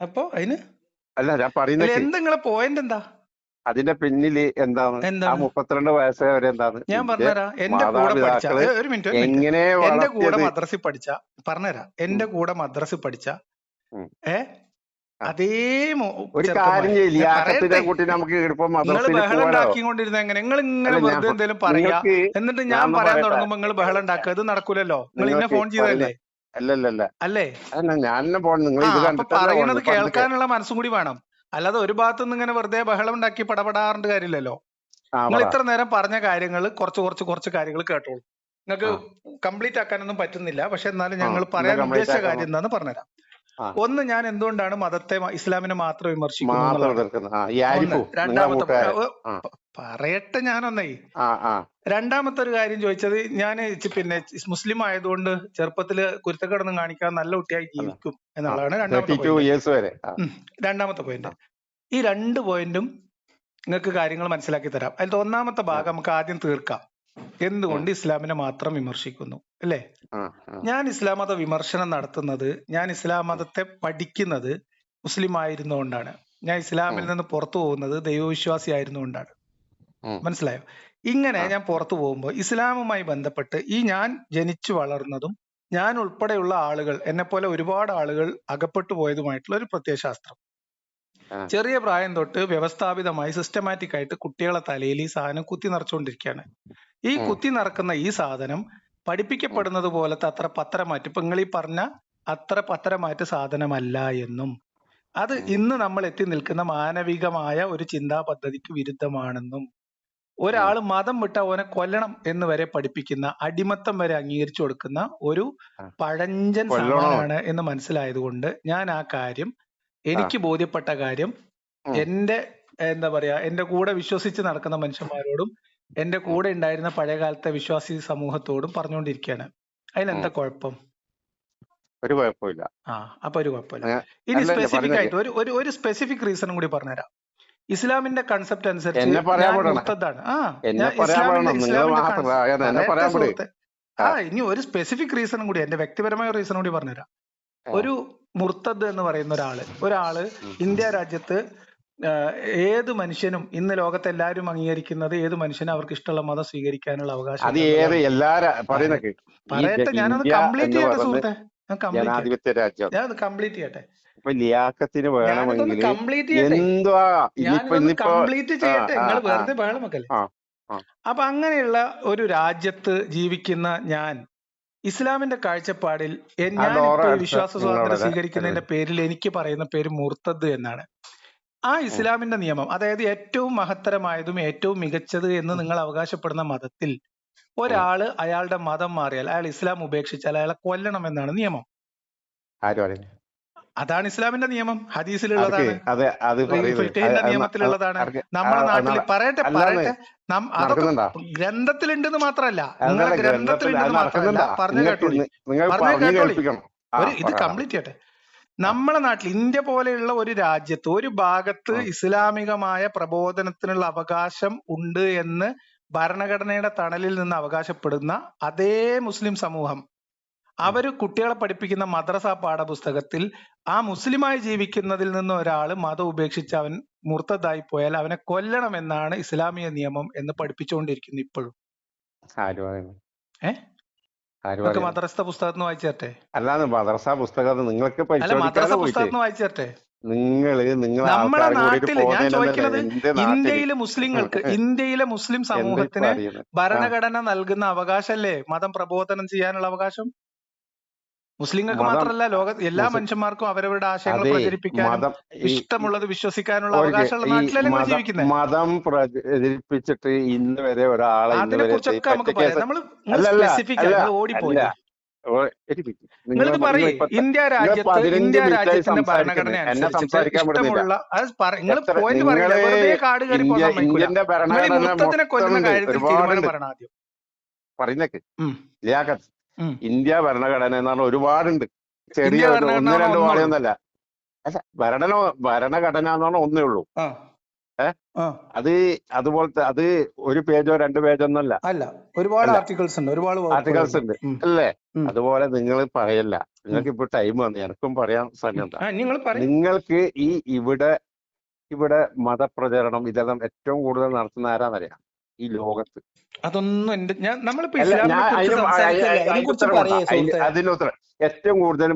അപ്പൊ അതിന് അല്ല ഞാൻ അല്ല, പറയുന്നേക്ക് എന്താ നിങ്ങളെ പോയിന്റ് എന്താ? അതിന്റെ പിന്നില് എന്താണ് ആ എന്താണ്? 32 വയസ്സ് വരെ എന്താണ് ഞാൻ നിന്റെ പറഞ്ഞുതരാം. എന്റെ കൂടെ പഠിച്ച മാതാപിതാക്കള് ഒരു മിനിറ്റ് എങ്ങനെ എന്റെ കൂടെ വളർത്തിയത്? മദ്രസിൽ പഠിച്ച പറഞ്ഞുതരാം. എന്റെ കൂടെ മദ്രസിൽ പഠിച്ച ഉം. ഏ ആ. അതേ ഒരു കാര്യം ചെറുക്കന്മാര് ചെയ്യില്ല, ഞാൻ ലിയാഖത്തിനെ പറയട്ടെ. കൂട്ടി നമുക്ക് ഇപ്പൊ നിങ്ങൾ മദ്രസയിൽ ബഹളം പോവാലോ. ഉണ്ടാക്കിക്കൊണ്ടിരുന്ന എങ്ങനെ? നിങ്ങൾ ഇങ്ങനെ അല്ല വെറുതെ എന്തെങ്കിലും പറയാ, നിങ്ങൾക്ക് എന്നിട്ട് ഞാൻ ഞാൻ ഒന്ന് പറയാൻ പറയട്ടെ, തുടങ്ങുമ്പോ നിങ്ങൾ ബഹളം ഉണ്ടാക്കുക. ഇത് നടക്കൂലല്ലോ. നിങ്ങൾ ഇന്നെ നിങ്ങൾക്ക് ഫോൺ പറയുന്ന ചെയ്തല്ലേ? അല്ലല്ലല്ല അല്ലേ? അതല്ല ഞാൻ പോണം, നിങ്ങൾ ആ, ഇത് അപ്പൊ കണ്ടിട്ടല്ല പറയണത് പോണത് പണ്ടൊക്കെ. കേൾക്കാനുള്ള മനസ്സും കൂടി വേണം. അല്ലാതെ ഒരു ഭാഗത്തുനിന്ന് ഇങ്ങനെ വെറുതെ ബഹളം ഉണ്ടാക്കി പടപടാറിന്റെ കാര്യമില്ലല്ലോ. ആ നിങ്ങൾ പറ. ഇത്ര നേരം പറഞ്ഞ കാര്യങ്ങൾ കുറച്ച് കാര്യങ്ങൾ കേട്ടോളൂ. നിങ്ങൾക്ക് ആ കംപ്ലീറ്റ് ആക്കാനൊന്നും പറ്റുന്നില്ല, പക്ഷെ എന്നാലും ആ ഞങ്ങൾ എന്താ പറയാൻ കംപ്ലീറ്റ് ഉദ്ദേശിച്ച ആക്കാൻ? കാര്യം എന്താന്ന് പറഞ്ഞുതരാം. ആ ഒന്ന്, ഞാൻ എന്തുകൊണ്ടാണ് ഇസ്ലാമിനെ മാത്രം വിമർശിക്കുന്നു മാത്രം എന്നുള്ളതാണ് എതിർക്കുന്നത്. ആ ഈ ഒന്ന്. ആരിഫു നിങ്ങളെ രണ്ടാമത്തെ കൂട്ടുകാരൻ. ആ പറയട്ടെ ഞാനൊന്നേ. ആ ആ രണ്ടാമത്തെ ഒരു കാര്യം ചോദിച്ചത്, ഞാൻ പിന്നെ മുസ്ലിം ആയതുകൊണ്ട് ചെറുപ്പത്തില് കുരുത്തക്കേടൊന്നും കാണിക്കാൻ നല്ല കുട്ടിയായി അല്ല ജീവിക്കും ആ എന്നുള്ളതാണ് രണ്ടാമത്തെ 32 പോയിന്റ്. ഇയേഴ്സ് വരെ. ആ രണ്ടാമത്തെ ആ പോയിന്റ്. ഈ രണ്ട് പോയിന്റും നിങ്ങൾക്ക് കാര്യങ്ങൾ മനസ്സിലാക്കി തരാം. അതിൽ ഒന്നാമത്തെ ആ ഭാഗം നമുക്ക് ആദ്യം തീർക്കാം. ഉം, എന്തുകൊണ്ട് ഇസ്ലാമിനെ മാത്രം വിമർശിക്കുന്നു അല്ലേ? ആ ആ ഞാൻ ഇസ്ലാം മത വിമർശനം നടത്തുന്നത്, ഞാൻ ഇസ്ലാം ഉം, മതത്തെ പഠിക്കുന്നത് മുസ്ലിം ആയിരുന്നുകൊണ്ടാണ്. ഞാൻ ഇസ്ലാമിൽ ഉം, നിന്ന് പുറത്തു പോകുന്നത് ദൈവവിശ്വാസി ആയിരുന്നുകൊണ്ടാണ്. ഉം, മനസ്സിലായോ? ഇങ്ങനെ ആ ഞാൻ പുറത്തു പോകുമ്പോൾ ഇസ്ലാമുമായി ബന്ധപ്പെട്ട് ഞാൻ ജനിച്ചു വളർന്നതും ഞാൻ ഉൾപ്പെടെയുള്ള ആളുകൾ, എന്നെ പോലെ ഒരുപാട് ആളുകൾ അകപ്പെട്ടു പോയതുമായിട്ടുള്ള ഒരു പ്രത്യയശാസ്ത്രം. ആ ചെറിയ പ്രായം തൊട്ട് വ്യവസ്ഥാപിതമായി സിസ്റ്റമാറ്റിക് ആയിട്ട് കുട്ടികളെ തലയിൽ ഈ സാധനം കുത്തി നിറച്ചുകൊണ്ടിരിക്കുകയാണ്. ഈ ഉം, കുത്തി നിറക്കുന്ന ഈ സാധനം ഉം, പഠിപ്പിക്കപ്പെടുന്നത് പോലത്തെ അത്ര പത്തരമാറ്റ്, ഇപ്പൊ നിങ്ങൾ ഈ പറഞ്ഞ അത്ര പത്തരമാറ്റ് സാധനമല്ല എന്നും, അത് ഉം, ഇന്ന് നമ്മൾ എത്തി നിൽക്കുന്ന മാനവികമായ ഒരു ചിന്താ പദ്ധതിക്ക് വിരുദ്ധമാണെന്നും, ഉം, ഒരാൾ മതം വിട്ട അവനെ കൊല്ലണം എന്ന് വരെ പഠിപ്പിക്കുന്ന, അടിമത്തം വരെ അംഗീകരിച്ചു കൊടുക്കുന്ന ഒരു ആ. പഴഞ്ചൻ കൊല്ലണോ? സാമാനാണ് എന്ന് മനസ്സിലായതുകൊണ്ട് ഞാൻ ആ കാര്യം, ആ എനിക്ക് ബോധ്യപ്പെട്ട കാര്യം, ഉം, എന്റെ എന്താ പറയാ, എന്റെ കൂടെ വിശ്വസിച്ച് നടക്കുന്ന മനുഷ്യന്മാരോടും എന്റെ ഉം, കൂടെ ഉണ്ടായിരുന്ന പഴയകാലത്തെ വിശ്വാസി സമൂഹത്തോടും പറഞ്ഞുകൊണ്ടിരിക്കുകയാണ്. ഉം. അതിനെന്താ കുഴപ്പം? ഒരു കുഴപ്പമില്ല. ആ, അപ്പൊ ഒരു കുഴപ്പമില്ല. അങ്ങ- ഇനി അല്ലല്ല സ്പെസിഫിക് പറയുന്നേക്ക് ആയിട്ട് ഒരു സ്പെസിഫിക് റീസണും കൂടി പറഞ്ഞുതരാം. ഇസ്ലാമിന്റെ കൺസെപ്റ്റ് അനുസരിച്ച് എന്നെ പറയാൻ ഞാൻ വിടണേ, മുർത്തദ്ദാണ്. എന്നെ ഞാൻ പറയാൻ ഇസ്ലാമിന്റെ വിടണം. നിങ്ങൾ ഇസ്ലാമിന്റെ മാത്രം എന്നെ പറയട്ടെ പറയാൻ വിട്. സുഹൃത്തെ. ആ ഇനി ഒരു സ്പെസിഫിക് റീസണും കൂടി, എന്റെ വ്യക്തിപരമായ റീസൺ കൂടി പറഞ്ഞുതരാം. ആ ഒരു മുർത്തദ് എന്ന് പറയുന്ന ഒരാള് ഉം. ഇന്ത്യ രാജ്യത്ത് ഏത് മനുഷ്യനും, ഇന്ന് ലോകത്ത് എല്ലാവരും അംഗീകരിക്കുന്നത്, ഏത് മനുഷ്യനും അവർക്ക് ഇഷ്ടമുള്ള മതം സ്വീകരിക്കാനുള്ള അവകാശം അത് ഉണ്ട് ഏത് എന്നുള്ളതാണ്. പറയുന്നൊക്കെ ഈ പറയട്ടെ, ഞാനൊന്ന് ഇന്ത്യ കംപ്ലീറ്റ് എന്ന് ചെയ്യട്ടെ പറയുന്നത് സുഹൃത്തെ, ഞാൻ കംപ്ലീറ്റ് ചെയ്യട്ടെ, ജനാധിപത്യ രാജ്യം. ഞാനത് കംപ്ലീറ്റ് ചെയ്യട്ടെ, ഇപ്പൊ ലിയാഖത്തിന് ഞാനിതൊന്ന് വേണമെങ്കിൽ കംപ്ലീറ്റ് ചെയ്യട്ടെ, എന്തുവാ ഞാനിതൊന്ന് ഇന്നിപ്പോ കംപ്ലീറ്റ് ആ ചെയ്യട്ടെ. ആ നിങ്ങൾ ആ വെറുതെ ബഹളം വെക്കല്ലേ. ആ ആ അപ്പൊ അങ്ങനെയുള്ള ഒരു രാജ്യത്ത് ജീവിക്കുന്ന ഞാൻ, ഇസ്ലാമിന്റെ കാഴ്ചപ്പാടിൽ ആ ഡോറ ഞാനിപ്പോ ഈ അടുത്ത വിശ്വാസ സ്വാതന്ത്ര്യം നിങ്ങളവിടെ സ്വീകരിക്കുന്നതിന്റെ പേരിൽ എനിക്ക് പറയുന്ന പേര് മുർത്തദ് എന്നാണ്. ആ ഇസ്ലാമിന്റെ നിയമം, അതായത് ഏറ്റവും മഹത്തരമായതും ഏറ്റവും മികച്ചത് എന്ന് നിങ്ങൾ അവകാശപ്പെടുന്ന മതത്തിൽ ഒരാള് അയാളുടെ മതം മാറിയാൽ, അയാൾ ഇസ്ലാം ഉപേക്ഷിച്ചാൽ അയാളെ കൊല്ലണം എന്നാണ് നിയമം. ആര് പറയുന്നത്? അതാണ് ഇസ്ലാമിന്റെ നിയമം, ആർക്ക്? ഹദീസിലുള്ളതാണ്, അത് പറയുന്നത് ഫിഖഹിന്റെ നിയമത്തിലുള്ളതാണ്. ആർക്ക്? നമ്മുടെ നാട്ടിൽ പറയട്ടെ അല്ലാന്ന് അതൊക്കെ നടക്കുന്നുണ്ടോ? ഗ്രന്ഥത്തിലുണ്ടെന്ന് മാത്രമല്ല, നിങ്ങളെ അതല്ല ഗ്രന്ഥത്തിൽ അത് ഗ്രന്ഥത്തിലുണ്ടെന്ന് മാത്രമല്ല, നടക്കുന്നുണ്ടോ? പറഞ്ഞു കേട്ടോളി, നിങ്ങൾ പറഞ്ഞു പറഞ്ഞു കേട്ടോളി, കേൾപ്പിക്കണം. ആ ഇത് പറ കംപ്ലീറ്റ് ചെയ്യട്ടെ. ആ നമ്മളെ നാട്ടിൽ ഇന്ത്യ പോലെയുള്ള ഒരു രാജ്യത്ത് ഒരു ഭാഗത്ത് ആ ഇസ്ലാമികമായ പ്രബോധനത്തിനുള്ള അവകാശം ഉണ്ട് എന്ന് ഭരണഘടനയുടെ തണലിൽ നിന്ന് അവകാശപ്പെടുന്ന അതേ മുസ്ലിം സമൂഹം, അവര് കുട്ടികളെ പഠിപ്പിക്കുന്ന മദ്രസ പാഠപുസ്തകത്തിൽ ആ മുസ്ലിമായി ജീവിക്കുന്നതിൽ നിന്ന് ഒരാൾ മതം ഉപേക്ഷിച്ച് അവൻ മുർത്തതായി പോയാൽ അവനെ കൊല്ലണമെന്നാണ് ഇസ്ലാമിക നിയമം എന്ന് പഠിപ്പിച്ചുകൊണ്ടിരിക്കുന്നു ഇപ്പോഴും. ആര് പറയുന്നു? ആര് നിങ്ങൾക്ക് പറയുന്നു? മദ്രസ പുസ്തകത്തിന് വായിച്ചു തരട്ടെ? അല്ലാന്ന് മദ്രസ പുസ്തകം നിങ്ങൾക്ക് അല്ല, മദ്രസ പരിശോധിക്കാതെ പോയിട്ട് പുസ്തകത്തിന് വായിച്ചു തരട്ടെ? നിങ്ങളെ നമ്മളെ ആൾക്കാരും കൂടിയിട്ട് നാട്ടിൽ ഞാൻ പോകുന്നതിനല്ല ചോദിക്കുന്നത്, എന്റെ നാട്ടില് ഇന്ത്യയിലെ മുസ്ലിങ്ങൾക്ക്, ഇന്ത്യയിലെ മുസ്ലിം എന്താ ഇപ്പൊ സമൂഹത്തിന് അറിയുന്നത്? ആ ഭരണഘടന നൽകുന്ന അവകാശമല്ലേ മതം പ്രബോധനം ചെയ്യാനുള്ള അവകാശം? മുസ്ലിങ്ങൾക്ക് മതം മാത്രമല്ല എല്ലാ മുസ്ലിം മനുഷ്യന്മാർക്കും അവരവരുടെ ആശയങ്ങൾ അതെ പ്രചരിപ്പിക്കാനും മതം ഈ ഇഷ്ടമുള്ളത് വിശ്വസിക്കാനുള്ള ഒരു അവകാശമുള്ള ഈ നാട്ടിലല്ലേ നിങ്ങൾ മതം ജീവിക്കുന്നത്. മതം പ്രചരിപ്പിച്ചിട്ട് ഇന്ന് വരെ ഒരാളെ ഇന്ന് അതിനെ വരെ കുറിച്ചൊക്കെ നമുക്ക് ഒറ്റ പറയാം. കേസ് നിങ്ങൾ അല്ലല്ല സ്പെസിഫിക് ആയി അല്ല നിങ്ങൾ അല്ല ഓടിപ്പോയില്ലേ. ഒരു മിനിറ്റ് നിങ്ങളിത് നിങ്ങൾ പറയേ ഇപ്പൊ ഇന്ത്യ നിങ്ങൾ രാജ്യത്ത് 15 ഇന്ത്യ മിനിറ്റായി രാജ്യത്തിന്റെ സംസാരിക്കുന്നത് ഭരണഘടന എന്നെ അനുസരിച്ചിട്ട് സംസാരിക്കാൻ വിടുന്നില്ല. ഇഷ്ടമുള്ള നിങ്ങൾ എത്ര പോയിന്റ് പറയില്ല, നിങ്ങള് വെറുതെ കാട് കയറി പോകാൻ സമ്മതിക്കൂല. ഇന്ത്യന്റെ നിങ്ങൾ ഈ ഭരണഘടന മൃത്തത്തിനെ കൊല്ലുന്ന മൊത്തമുണ്ട്, കാര്യത്തിൽ തീരുമാനം ഒരുപാടുണ്ട്. പറയണം ആദ്യം. പറയുന്നേക്ക് ഉം, ലിയാഖത്ത്, ഉം. ഇന്ത്യ ഭരണഘടന എന്ന് പറഞ്ഞാൽ ഒരുപാടുണ്ട്. ചെറിയ ഇന്ത്യ ഒന്ന് ഭരണഘടന രണ്ട് ഒന്നുള്ളൂ. വാളിയൊന്നല്ല. അല്ല ഭരണഘടന എന്ന് പറഞ്ഞാൽ ഒന്നേ ഉള്ളൂ. ആ ഏഹ് ആ അത് അതുപോലത്തെ അത് ഒരു പേജോ 2 പേജോ ഒന്നല്ല. അല്ല, ഒരുപാട് അല്ല ആർട്ടിക്കിൾസ് ഉണ്ട്, ഒരുപാട് ആർട്ടിക്കൽസ് വകുപ്പുകളുണ്ട്. ഉണ്ട് അല്ലേ? ഉം. അതുപോലെ നിങ്ങൾ പറയല്ല. ഉം. നിങ്ങൾക്ക് ഇപ്പൊ ടൈം വന്നു, എനക്കും പറയാൻ സമയം എന്താ. നിങ്ങൾ പറയും. നിങ്ങൾക്ക് ഇവിടെ ഇവിടെ മതപ്രചരണം ഇതെല്ലാം ഏറ്റവും കൂടുതൽ നടത്തുന്ന ആരാന്നറിയാം? ഈ ലോകത്ത്. അതൊന്നും നമ്മളിപ്പോ അല്ല ഇസ്ലാമിനെ കുറിച്ച് സംസാരിക്കല്ലേ, അതിനെ കുറിച്ച് പറയേ സുഹൃത്തെ. അതിന് ഉത്തരം ഏറ്റവും കൂടുതൽ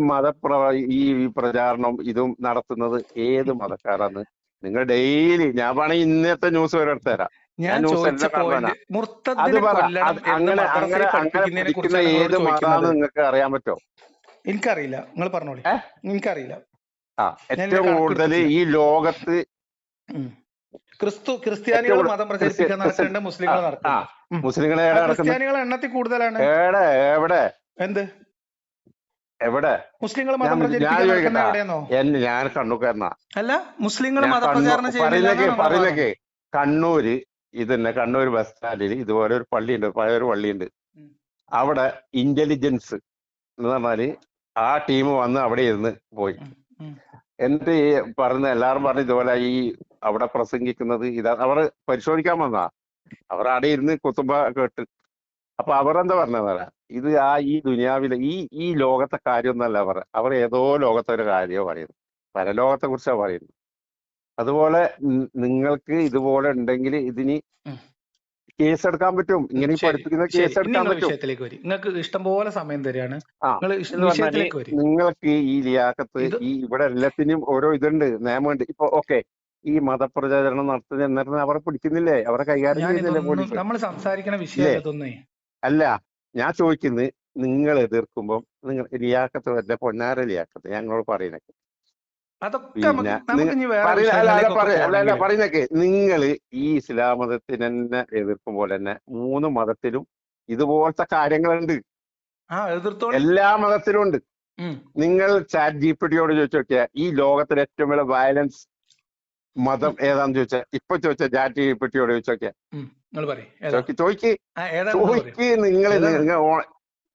ഈ പ്രചാരണം ഇതും നടത്തുന്നത് ഏത് മതക്കാരാന്ന് നിങ്ങൾ ഡെയിലി ഞാൻ വേണമെങ്കിൽ ഇന്നത്തെ ന്യൂസ് വരെ എടുത്തു തരാം. ഞാൻ ന്യൂസ് ചോദിച്ച എല്ലാം കാണുവാനാ. പോയിന്റ് അത് മുർത്തദ്ദിനെ പറ കൊല്ലണം എന്ന് അങ്ങനെ മദ്രസയിൽ പഠിപ്പിക്കുന്നതിനെ പിടിക്കുന്ന കുറിച്ചാണ് ഏത് നിങ്ങളോട് മതാന്ന് ചോദിക്കുന്നത്. നിങ്ങൾക്ക് അറിയാൻ പറ്റുമോ? എനിക്കറിയില്ല, നിങ്ങൾ പറഞ്ഞോളി. എനിക്കറിയില്ല. ഏറ്റവും കൂടുതൽ ഈ ലോകത്ത് ക്രിസ്ത്യാനികൾ മതം പ്രചരിപ്പിക്കാൻ നടക്കേണ്ട മുസ്ലിങ്ങൾ നടക്കും. മുസ്ലിങ്ങളെ ക്രിസ്ത്യാനികൾ എണ്ണത്തിൽ കൂടുതലാണ്. എവിടെ എന്ത് എവിടെ മുസ്ലിങ്ങൾ മതം പ്രചരിപ്പിക്കാൻ നടക്കുന്ന എവിടെയെന്നോ? ഞാൻ കണ്ണൂർക്കാരനാ. അല്ല, മുസ്ലിങ്ങൾ മതപ്രചാരണം ചെയ്യുന്നില്ല. പറയുന്നേക്ക് കണ്ണൂര് ഇതന്നെ കണ്ണൂർ ബസ് സ്റ്റാൻഡിൽ ഇതുപോലെ ഒരു പള്ളിയുണ്ട്, പഴയൊരു പള്ളിയുണ്ട്. അവിടെ ഇന്റലിജൻസ് എന്ന് പറഞ്ഞാല് ആ ടീം വന്ന് അവിടെ ഇരുന്ന് പോയി. എന്നിട്ട് ഈ എല്ലാരും പറഞ്ഞ ഇതുപോലെ ഈ അവിടെ പ്രസംഗിക്കുന്നത് ഇതാ അവർ പരിശോധിക്കാൻ വന്നാ. അവർ അവിടെ ഇരുന്ന് കുത്തുമ്പ കേട്ട്. അപ്പൊ അവരെന്താ പറഞ്ഞതാ, ഇത് ഈ ദുനിയാവിലെ ഈ ലോകത്തെ കാര്യമൊന്നല്ല അവർ ഏതോ ലോകത്തെ ഒരു കാര്യമോ പറയുന്നു, പരലോകത്തെ കുറിച്ചാണ് പറയുന്നത്. അതുപോലെ നിങ്ങൾക്ക് ഇതുപോലെ ഉണ്ടെങ്കിൽ ഇതിന് കേസെടുക്കാൻ പറ്റും. ഇങ്ങനെ പഠിപ്പിക്കുന്ന കേസെടുക്കാൻ പറ്റും. വിഷയത്തിലേക്ക് വരും. നിങ്ങൾക്ക് ഇഷ്ടംപോലെ സമയം തരികയാണ്. നിങ്ങൾക്ക് ഈ ലിയാഖത്ത് ഇവിടെ എല്ലാത്തിനും ഓരോ ഇതുണ്ട്, നിയമമുണ്ട്. ഇപ്പൊ ഓക്കെ, ഈ മതപ്രചാരണം നടത്തുന്ന എന്നിട്ട് അവരെ പിടിക്കുന്നില്ലേ, അവരെ കൈകാര്യം ചെയ്യുന്നില്ലേ പോലീസ്? നമ്മൾ സംസാരിക്കുന്ന വിഷയം അല്ല, ഞാൻ ചോദിക്കുന്നത് നിങ്ങൾ എതിർക്കുമ്പോൾ നിങ്ങൾ ലിയാഖത്ത് വല്ല പൊന്നാര ലിയാഖത്ത് ഞങ്ങളോട് പറയുന്നൊക്കെ പറയുന്നൊക്കെ നിങ്ങൾ ഈ ഇസ്ലാം മതത്തിന് തന്നെ എതിർക്കുമ്പോൾ തന്നെ 3 മതത്തിലും ഇതുപോലത്തെ കാര്യങ്ങളുണ്ട്. എല്ലാ മതത്തിലും ഉണ്ട്. നിങ്ങൾ ചാറ്റ് ജിപിടിയോട് ചോദിച്ചു നോക്കിയാൽ ഈ ലോകത്തിലെ ഏറ്റവും വലിയ വയലൻസ് മതം ഏതാന്ന് ചോദിച്ചാൽ ഇപ്പൊ ചോദിച്ചാൽ ചാറ്റ് ജിപിടിയോട് ചോദിച്ചു നോക്കിയാ ചോദിക്ക്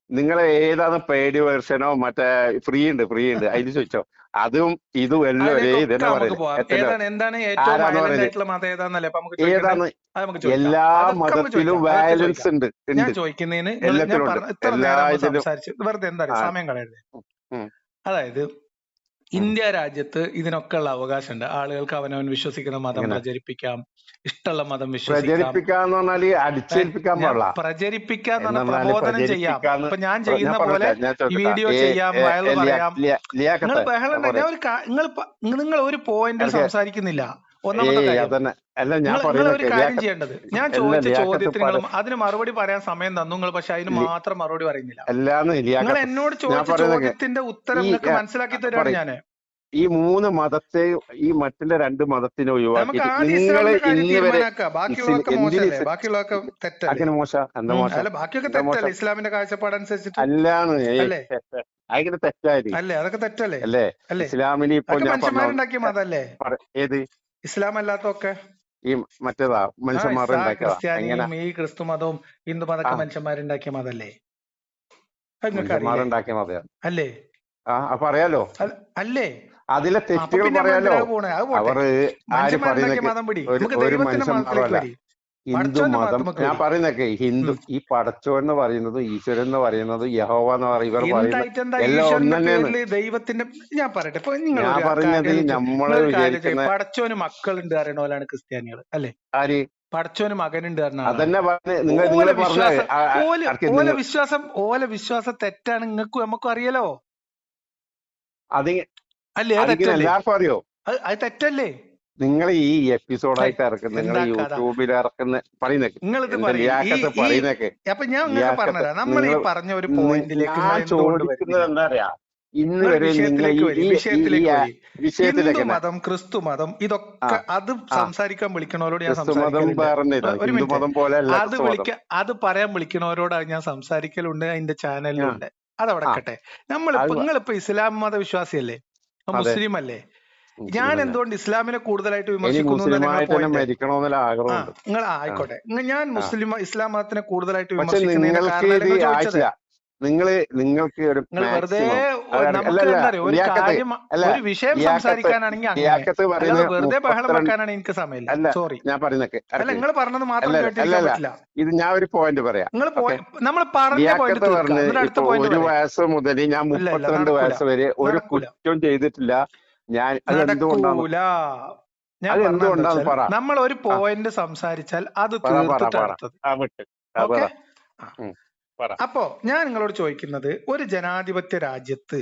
നിങ്ങൾ ഏതാണ് പെയ്ഡ് വേർഷനോ മറ്റേ ഫ്രീ ഉണ്ട് അതിന് ചോദിച്ചോ. അതും ഇതും എല്ലാം ഒരേ ഇതന്നെ പറയുന്നത്. ഏതാണ് എല്ലാ മതത്തിലും വയലൻസ് ഉണ്ട്. അതായത് ഇന്ത്യ രാജ്യത്ത് ഇതിനൊക്കെയുള്ള അവകാശമുണ്ട്. ആളുകൾക്ക് അവനവൻ വിശ്വസിക്കുന്ന മതം പ്രചരിപ്പിക്കാം, ഇഷ്ടമുള്ള മതം പ്രചരിപ്പിക്കാൻ പ്രബോധനം ചെയ്യാം. ഇപ്പൊ ഞാൻ ചെയ്യുന്ന പോലെ വീഡിയോ ചെയ്യാം, വയൽ പറയാം. നിങ്ങൾ ഒരു പോയിന്റ് സംസാരിക്കുന്നില്ല. ഒന്നാമത്തെ നിങ്ങൾ ഒരു കാര്യം ചെയ്യേണ്ടത്, ഞാൻ ചോദിച്ച ചോദ്യത്തിന് അതിന് മറുപടി പറയാൻ സമയം തന്നു നിങ്ങൾ, പക്ഷെ അതിന് മാത്രം മറുപടി പറയുന്നില്ല. നിങ്ങൾ എന്നോട് ചോദിച്ച ചോദ്യത്തിന്റെ ഉത്തരം നിങ്ങൾക്ക് മനസ്സിലാക്കി തരുവാണ് ഞാന്. ഈ 3 മതത്തെ ഈ മറ്റുള്ള 2 മതത്തിനെ ഒഴിവാക്കി ഇസ്ലാമിന്റെ കാഴ്ചപ്പാടനുസരിച്ചിട്ട് അങ്ങനെ തെറ്റായി അല്ലേ? അതൊക്കെ തെറ്റല്ലേ? അല്ലേ? ഇസ്ലാമിൽ ഇപ്പൊ മനുഷ്യന്മാരുണ്ടാക്കിയ മതല്ലേ ഏത്? ഇസ്ലാം അല്ലാത്തൊക്കെ ഈ മറ്റേതാ മനുഷ്യന്മാരുണ്ടാക്കിയ ക്രിസ്ത്യാനിയും ഈ ക്രിസ്തു മതവും ഹിന്ദു മതമൊക്കെ മനുഷ്യന്മാരുണ്ടാക്കിയ മതല്ലേ? മനുഷ്യന്മാരുണ്ടാക്കിയ മത അല്ലേ? പറയാലോ അല്ലേ? അതിലെ തെറ്റുകൾ പറയാലോ. അവർ ആര് പറയുന്ന ഒരു മനുഷ്യന്മാരല്ല ഹിന്ദു മതം. ഞാൻ പറയുന്നൊക്കെ ഹിന്ദു ഈ പടച്ചോൻ എന്ന് പറയുന്നത് ഈശ്വരൻ എന്ന് പറയുന്നത് യഹോവ എന്ന് പറയുന്നത് ഇവർ പറയുന്നത് എല്ലാം ഒന്നെന്നെയാണ്. ദൈവത്തിന്റെ ഞാൻ പറയട്ടെ, ഇപ്പൊ ഞാൻ പറയുന്നത് നമ്മള് വിചാരിക്കുന്ന പടച്ചോന് മക്കളുണ്ട് അറിയണോലാണ് ക്രിസ്ത്യാനികൾ അല്ലേ? ആര് പടച്ചോന് മകനുണ്ട് അതന്നെ ഓല വിശ്വാസം തെറ്റാണ്. നിങ്ങൾക്കും നമുക്കും അറിയാലോ. അത് അല്ലേ? എല്ലാവർക്കും അറിയോ? അത് തെറ്റല്ലേ? നിങ്ങൾ ഈ എപ്പിസോഡായിട്ട് ഇറക്കുന്ന, നിങ്ങൾ യൂട്യൂബിൽ ഇറക്കുന്ന പറയുന്നേക്ക് എന്റെ ലിയാക്കത്ത് പറയുന്നേക്ക്. അപ്പൊ ഞാൻ നിങ്ങൾക്ക് പറഞ്ഞുതരാം. നമ്മൾ ഈ പറഞ്ഞ ഒരു പോയിന്റിലേക്ക് ഞാൻ ചോദിക്കുന്നത് എന്താ പറയാ, ഇന്ന് വരെ നിങ്ങൾ ഹിന്ദു മതം, ക്രിസ്തു മതം, ഇതൊക്കെ അത് സംസാരിക്കാൻ വിളിക്കണവരോട് ഞാൻ അത് പറയാൻ വിളിക്കണവരോട് ഞാൻ സംസാരിക്കലുണ്ട്, അതിന്റെ ചാനലിലുണ്ട്. അതവിടക്കട്ടെ. നിങ്ങളിപ്പോ ഇസ്ലാം മത വിശ്വാസിയല്ലേ, മുസ്ലിം അല്ലേ? ഞാൻ എന്തുകൊണ്ട് ഇസ്ലാമിനെ കൂടുതലായിട്ട് വിമർശിക്കുന്നു? നിങ്ങൾ ആയിക്കോട്ടെ, ഞാൻ ഇസ്ലാം മതത്തിനെ കൂടുതലായിട്ട് വിമർശിക്കുന്നതിന്റെ കാരണം ചോദിച്ചത്, നിങ്ങൾക്ക് വെറുതെ ഒരു വിഷയം സംസാരിക്കാനാണെങ്കിൽ അങ്ങനെ, വെറുതെ ബഹളം വെക്കാനാണ് എനിക്ക് സമയമില്ല. സോറി, ഞാൻ പറയുന്നൊക്കെ അല്ല, നിങ്ങൾ പറഞ്ഞത് മാത്രം കേട്ടിരിക്കാൻ പറ്റില്ല. ഇത് ഞാൻ ഒരു പോയിന്റ് പറയാം. നമ്മൾ പറഞ്ഞ പോയിന്റ് ഒരു വയസ്സ് മുതൽ ഞാൻ 32 വയസ്സ് വരെ ഒരു കുറ്റം ചെയ്തിട്ടില്ല. ഞാൻ നമ്മൾ ഒരു പോയിന്റ് സംസാരിച്ചാൽ അത് തീർത്തിട്ട്. അപ്പോ ഞാൻ നിങ്ങളോട് ചോദിക്കുന്നത്, ഒരു ജനാധിപത്യ രാജ്യത്ത്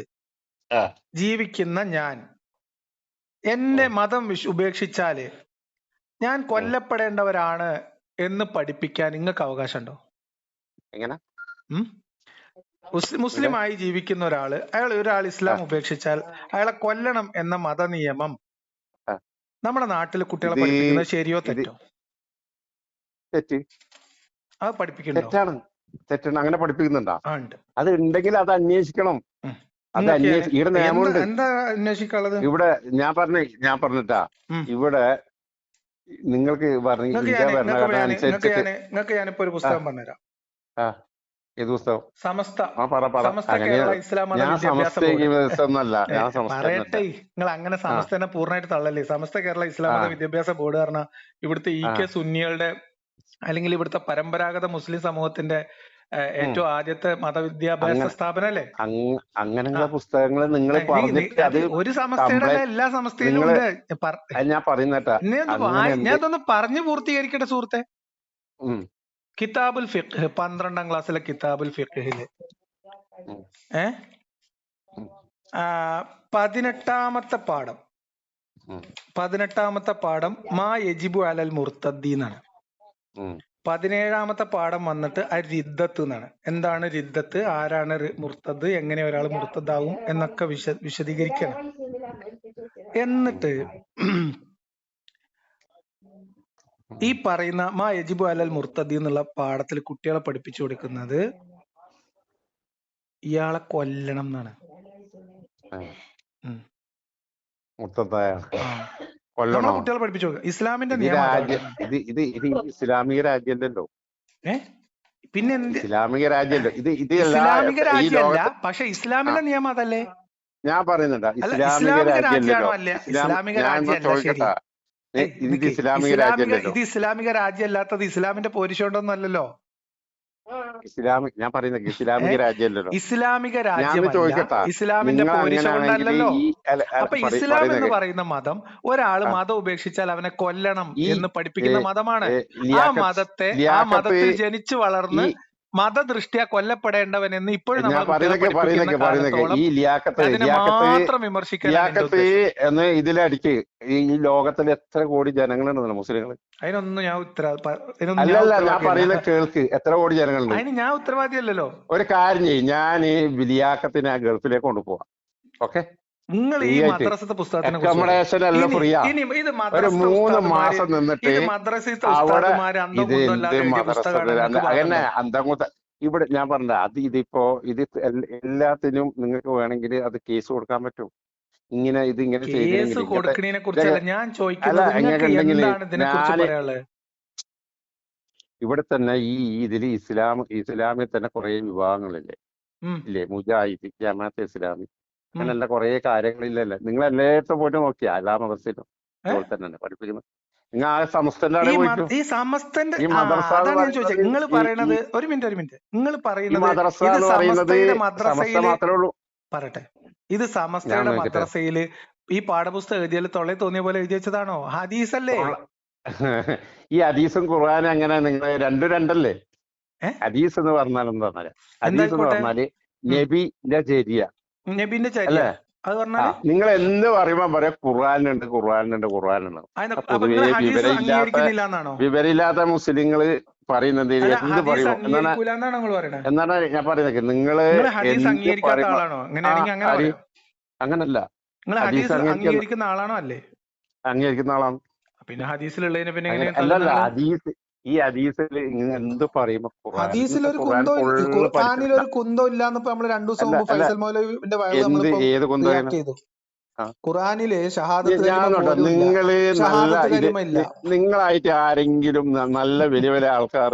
ജീവിക്കുന്ന ഞാൻ എന്റെ മതം ഉപേക്ഷിച്ചാല് ഞാൻ കൊല്ലപ്പെടേണ്ടവരാണ് എന്ന് പഠിപ്പിക്കാൻ നിങ്ങൾക്ക് അവകാശമുണ്ടോ? എങ്ങനെ? മുസ്ലിമായി ജീവിക്കുന്ന ഒരാൾ ഇസ്ലാം ഉപേക്ഷിച്ചാൽ അയാളെ കൊല്ലണം എന്ന മത നിയമം നമ്മുടെ നാട്ടിൽ കുട്ടികളെ പഠിപ്പിക്കുന്നത് ശരിയോ തെറ്റോ? തെറ്റ്. അത് പഠിപ്പിക്കണ്ടോ? തെറ്റാണ്. അങ്ങനെ പഠിപ്പിക്കുന്നുണ്ടോ? അത് ഉണ്ടെങ്കിൽ അത് അന്വേഷിക്കണം. അത് ഇവിടെ നിയമമുണ്ട്. എന്താ അന്വേഷിക്കാനുള്ളത്? ഇവിടെ ഞാൻ പറഞ്ഞിട്ടാ, ഇവിടെ നിങ്ങൾക്ക് നിങ്ങൾക്ക് ഞാനിപ്പോ ഒരു പുസ്തകം പറഞ്ഞുതരാം. ഏത് പുസ്തകം? സമസ്ത കേരള ഇസ്ലാം മത വിദ്യാഭ്യാസ ബോർഡ്. പറയട്ടെ, നിങ്ങൾ അങ്ങനെ സമസ്തനെ പൂർണ്ണമായിട്ട് തള്ളല്ലേ. സമസ്ത കേരള ഇസ്ലാം മത വിദ്യാഭ്യാസ ബോർഡ് പറഞ്ഞാൽ ഇവിടുത്തെ സുന്നികളുടെ അല്ലെങ്കിൽ ഇവിടുത്തെ പരമ്പരാഗത മുസ്ലിം സമൂഹത്തിന്റെ ഏറ്റവും ആദ്യത്തെ മതവിദ്യാഭ്യാസ സ്ഥാപനല്ലേ? അങ്ങനെയുള്ള പുസ്തകങ്ങൾ നിങ്ങൾ ഒരു സമസ്തയുടെ എല്ലാ സമസ്തയിലും ഉണ്ട്. ഞാൻ പറയുന്നേട്ടാ, ഞാൻ ഇതൊന്ന് പറഞ്ഞു പൂർത്തീകരിക്കട്ടെ സുഹൃത്തെ. കിതാബുൽ ഫിഖ്, 12ാം ക്ലാസ്സിലെ കിതാബുൽ ഫിഖില് 18ാമത്തെ പാഠം മാ യജിബു അലൽ മുർത്തദ്ദി എന്നാണ്. 17ാമത്തെ പാഠം വന്നിട്ട് റിദ്ദത്ത് എന്നാണ്. എന്താണ് റിദ്ദത്ത്, ആരാണ് മുർത്തദ്, എങ്ങനെ ഒരാൾ മുർത്തദാവും എന്നൊക്കെ വിശദീകരിക്കണം. എന്നിട്ട് ഈ പറയുന്ന മാ യജിബു അലൽ മുർത്തദി എന്നുള്ള പാഠത്തിൽ കുട്ടികളെ പഠിപ്പിച്ചു കൊടുക്കുന്നത് ഇയാളെ കൊല്ലണം എന്നാണ്. കുട്ടികളെ പഠിപ്പിച്ചു കൊടുക്കുക ഇസ്ലാമിന്റെ നിയമം. ഇത് ഇസ്ലാമിക രാജ്യമല്ലല്ലോ. പിന്നെ ഇസ്ലാമിക രാജ്യമല്ലോ ഇത്. ഇസ്ലാമിക രാജ്യമല്ല, പക്ഷെ ഇസ്ലാമിന്റെ നിയമം അതല്ലേ ഞാൻ പറയുന്നുണ്ട്. ഇസ്ലാമിക രാജ്യമാണോ? ഇസ്ലാമിക രാജ്യമല്ല. ഇത് ഇസ്ലാമിക രാജ്യമല്ലല്ലോ. ഇത് ഇസ്ലാമിക രാജ്യമല്ലാത്തത് ഇസ്ലാമിന്റെ പോരിശോണ്ടൊന്നും അല്ലല്ലോ. ഞാൻ പറയുന്നത് ഇസ്ലാമിക രാജ്യമല്ലല്ലോ. ഇസ്ലാമിക രാജ്യം ഇസ്ലാമിന്റെ പോരിശോണ്ടല്ലോ. അപ്പൊ ഇസ്ലാം എന്ന് പറയുന്ന മതം ഒരാള് മതം ഉപേക്ഷിച്ചാൽ അവനെ കൊല്ലണം എന്ന് പഠിപ്പിക്കുന്ന മതമാണ്. ആ മതത്തിൽ ജനിച്ചു വളർന്ന് മതദൃഷ്ട്യാ കൊല്ലപ്പെടേണ്ടവൻ എന്ന് ഇപ്പോഴും എന്ന് ഇതിലടിക്ക്. ഈ ലോകത്തിൽ എത്ര കോടി ജനങ്ങളുണ്ടെന്നല്ലോ മുസ്ലിങ്ങൾ. അതിനൊന്നും ഞാൻ ഞാൻ പറയുന്ന കേൾക്ക്, എത്ര കോടി ജനങ്ങളുണ്ട്. അതിന് ഞാൻ ഉത്തരവാദിയല്ലല്ലോ. ഒരു കാര്യം ചെയ്യും, ഞാൻ ഈ ലിയാക്കത്തിനെ ആ ഗൾഫിലേക്ക് കൊണ്ടുപോവാം. ഓക്കെ, നിങ്ങൾ ഈ മദ്രസത്തെ പുസ്തകത്തിനെ ഒരു 3 മാസം നിന്നിട്ട് അവിടെ അങ്ങനെ അന്തംകൂത്ത ഇവിടെ ഞാൻ പറഞ്ഞ ഇതിപ്പോ എല്ലാത്തിനും നിങ്ങൾക്ക് വേണമെങ്കിൽ അത് കേസ് കൊടുക്കാൻ പറ്റും. ഇങ്ങനെ കൊടുക്കണതിനെ കുറിച്ചല്ല ഞാൻ ചോദിക്കുന്നത്. ഇവിടെ തന്നെ ഈ ഇതില് ഇസ്ലാമിൽ തന്നെ കുറെ വിഭാഗങ്ങളില്ലേ ഇല്ലേ? മുജാഹിദ്, ജമാഅത്തെ ഇസ്ലാമി, അങ്ങനെയുള്ള കുറെ കാര്യങ്ങളില്ലല്ലേ? നിങ്ങൾ എല്ലായിടത്തും പോയിട്ട് നോക്കിയാ എല്ലാ മദ്രസയിലും അതുപോലെ തന്നെ പഠിപ്പിക്കുന്നത്. നിങ്ങൾ ആ സമസ്തന്റെ നിങ്ങൾ പറയുന്നത് ഒരു മിനിറ്റ് നിങ്ങൾ പറയട്ടെ, ഇത് സമസ്തയുടെ മദ്രസയില് ഈ പാഠപുസ്തകം എഴുതിയാൽ തൊള്ളേ തോന്നിയ പോലെ എഴുതി വെച്ചതാണോ? ഹദീസ് അല്ലേ? ഈ ഹദീസും ഖുർആനും അങ്ങനെ നിങ്ങൾ രണ്ടല്ലേ? ഹദീസ് എന്ന് പറഞ്ഞാൽ എന്താ? ഹദീസ് എന്ന് പറഞ്ഞാല് നബിന്റെ ചര്യ. നബിന്റെ ചര്യ അത് പറഞ്ഞാല് നിങ്ങൾ എന്ത് പറയുമ്പോ പറയാ ഖുർആാനുണ്ട് ഖുർആാനുണ്ട് ഖുർആാനുണ്ട്. പൊതുവേ വിവരമില്ലാത്ത മുസ്ലിങ്ങള് പറയുന്നത് എന്ത് പറയുമോ എന്നാണ് ഞാൻ പറയുന്നത്. നിങ്ങള് എന്ത് പറയുമ്പോ അങ്ങനല്ല, ഹദീസ് അംഗീകരിക്കുന്ന ആളാണോ അല്ലേ? അംഗീകരിക്കുന്ന ആളാണ്. പിന്നെ ഹദീസിലുള്ളതിനെ പിന്നെ അല്ലല്ല, ഹദീസ് ഈ ഹദീസിൽ എന്ത് പറയുമ്പോ ഹദീസിലൊരു ഖുർആനിലൊരു കുന്തം ഇല്ലാന്ന് നമ്മള് 2 ദിവസം മുമ്പ് ഫൈസൽ മൗലവിന്റെ ഏത് കുന്തം ചെയ്തു. ഖുർആനില് നിങ്ങളായിട്ട് ആരെങ്കിലും നല്ല വലിയ വലിയ ആൾക്കാർ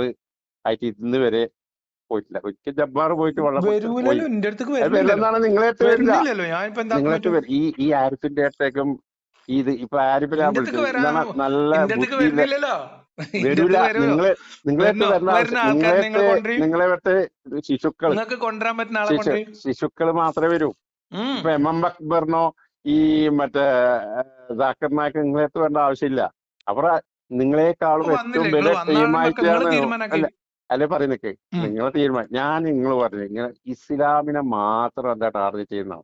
ആയിട്ട് ഇന്ന് വരെ പോയിട്ടില്ല. ഒരിക്കൽ ജബ്ബാർ പോയിട്ട് നിങ്ങളെ ഈ ആരിഫിന്റെ അടുത്തേക്കും ഇത് ഇപ്പൊ ആരിഫിനെ നല്ല വരൂല. നിങ്ങളെ വിട്ട് ശിശുക്കള് മാത്രമേ വരൂ. ഇപ്പൊ എം അക്ബറിനോ ഈ മറ്റേ ജാക്കിർ നായിക്ക് നിങ്ങളെടുത്ത് വരേണ്ട ആവശ്യമില്ല. അവർ നിങ്ങളെക്കാളും ഏറ്റവും വലിയ ടീമായിട്ടാണ് അല്ലെ പറയുന്നൊക്കെ. നിങ്ങളെ തീരുമാനം ഞാൻ നിങ്ങൾ പറഞ്ഞു ഇങ്ങനെ ഇസ്ലാമിനെ മാത്രം എന്താ ടാർഗറ്റ് ചെയ്യുന്ന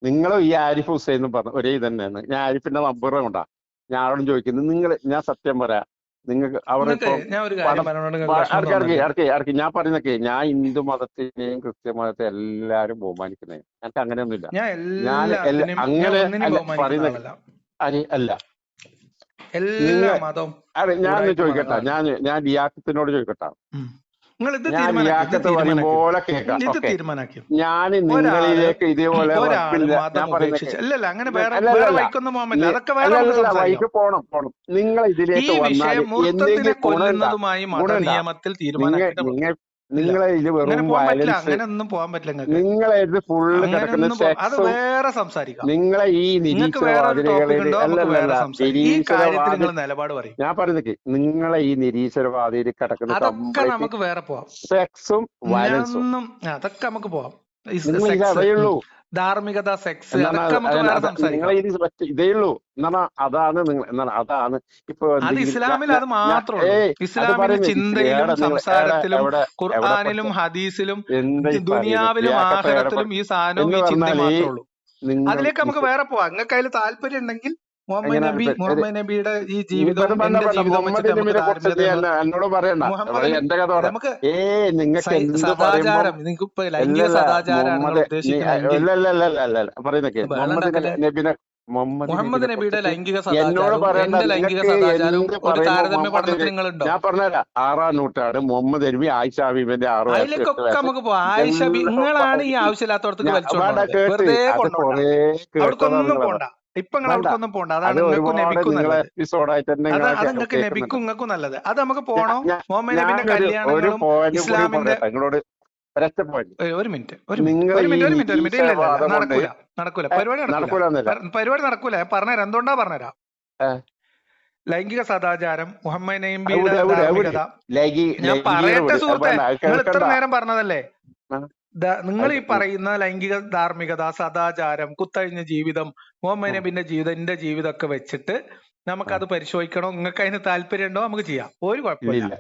നിങ്ങളും ഈ ആരിഫ് ഹുസൈനും പറഞ്ഞു ഒരേ ഇതന്നെയാണ്. ഞാൻ ആരിഫിന്റെ നമ്പർ കൊണ്ടാ ഞാൻ ആരോടും ചോദിക്കുന്നത്. ഞാൻ സത്യം പറയാം, നിങ്ങൾക്ക് അവിടെ ഇറക്കി ഞാൻ പറയുന്നൊക്കെ ഞാൻ ഹിന്ദു മതത്തിനെയും ക്രിസ്ത്യൻ മതത്തെ എല്ലാരും ബഹുമാനിക്കുന്നേ. എനിക്ക് അങ്ങനെയൊന്നുമില്ല. ഞാൻ അങ്ങനെ പറയുന്ന അല്ല. അതെ, ഞാൻ ചോദിക്കട്ടെ, ഞാൻ ലിയാഖത്തിനോട് ചോദിക്കട്ടെ. ഞാൻ ലിയാഖത്ത് പറയും പോലെ കേൾക്കാം. ഞാൻ നിങ്ങളിലേക്ക് ഇതേപോലെ വൈകി പോണം. നിങ്ങൾ ഇതിലേക്ക് വന്നാൽ എന്തെങ്കിലും നിങ്ങളെ ഇത് വെറും വയലൻസ്, നിങ്ങളെ ഇത് ഫുള്ള് കിടക്കുന്ന നിങ്ങളെ ഈ നിരീശ്വരവാദികളെ ഞാൻ പറയുന്നത് നിങ്ങളെ ഈ നിരീശ്വരവാദിയിൽ കിടക്കുന്ന സെക്സും വയലൻസും അതൊക്കെ നമുക്ക് പോവാം. അതേയുള്ളൂ. ധാർമ്മികത, സെക്സ്, ഇതേ ഉള്ളൂ. അതാണ് നിങ്ങൾ അതാണ് ഇപ്പൊ ഇസ്ലാമിൽ അത് മാത്രമേ ഇസ്ലാമിലെ ചിന്തയിലും സംസാരത്തിലും ഖുർആനിലും ഹദീസിലും ദുനിയാവിലും ആഖിറത്തിലും ഈ സാധനവും ഈ ചിന്ത മാത്രമേ ഉള്ളൂ. അതിലേക്ക് നമുക്ക് വേറെ പോവാം. നിങ്ങൾക്ക് അതിൽ താല്പര്യം ഉണ്ടെങ്കിൽ മുഹമ്മദ് നബിയുടെ ഈ ജീവിതം എന്നോട് പറയണ്ട. നമുക്ക് സദാചാരം, നിങ്ങൾക്ക് ഇപ്പൊ ലൈംഗിക സദാചാരമാണ് ഉദ്ദേശിക്കുന്നതെങ്കിൽ മുഹമ്മദ് നബിയുടെ ലൈംഗിക സദാചാരം എന്റെ ലൈംഗിക സദാചാരം ഒരു താരതമ്യ പഠനത്തിൽ നിങ്ങളുണ്ടോ? ഞാൻ പറഞ്ഞുതരാം. 6-ം നൂറ്റാണ്ട് മുഹമ്മദ് നബി ആയിഷ ബീബിന്റെ 6 അതിലേക്കൊക്കെ നമുക്ക് പോവാം. ആയിഷ നിങ്ങളാണ് ഈ ആവശ്യമില്ലാത്തടത്തേക്ക് വലിച്ചോണ്ട് വെറുതെ അവർക്കൊന്നും പോണ്ട. ഇപ്പൊ നിങ്ങൾ അവർക്കൊന്നും പോണ്ട. അതാണ് നിങ്ങൾക്ക് നബിക്കും നല്ലത്. അത് നിങ്ങൾക്ക് നബിക്കും നിങ്ങൾക്കും നല്ലത്. അത് നമുക്ക് പോണോ? മുഹമ്മദ് നബിന്റെ കല്യാണങ്ങളും ഇസ്ലാമിന്റെ ഒരു മിനിറ്റ് നടക്കൂല. പരിപാടി നടക്കൂല. പറഞ്ഞുതരാം എന്തുകൊണ്ടാ പറഞ്ഞുതരാം. ലൈംഗിക സദാചാരം, മുഹമ്മദ് നബിയുടെ ധാർമ്മികത. ഞാൻ പറയട്ടെ സുഹൃത്തെ, നിങ്ങൾ ഇത്ര നേരം പറഞ്ഞതല്ലേ. നിങ്ങൾ ഈ പറയുന്ന ലൈംഗിക ധാർമ്മികത, സദാചാരം, കുത്തഴിഞ്ഞ ജീവിതം, മുഹമ്മദ് നബിന്റെ ജീവിതം, എന്റെ ജീവിതം ഒക്കെ വെച്ചിട്ട് നമുക്കത് പരിശോധിക്കണോ? നിങ്ങൾക്ക് അതിന് താല്പര്യം ഉണ്ടോ? നമുക്ക് ചെയ്യാം, ഒരു കുഴപ്പമില്ല.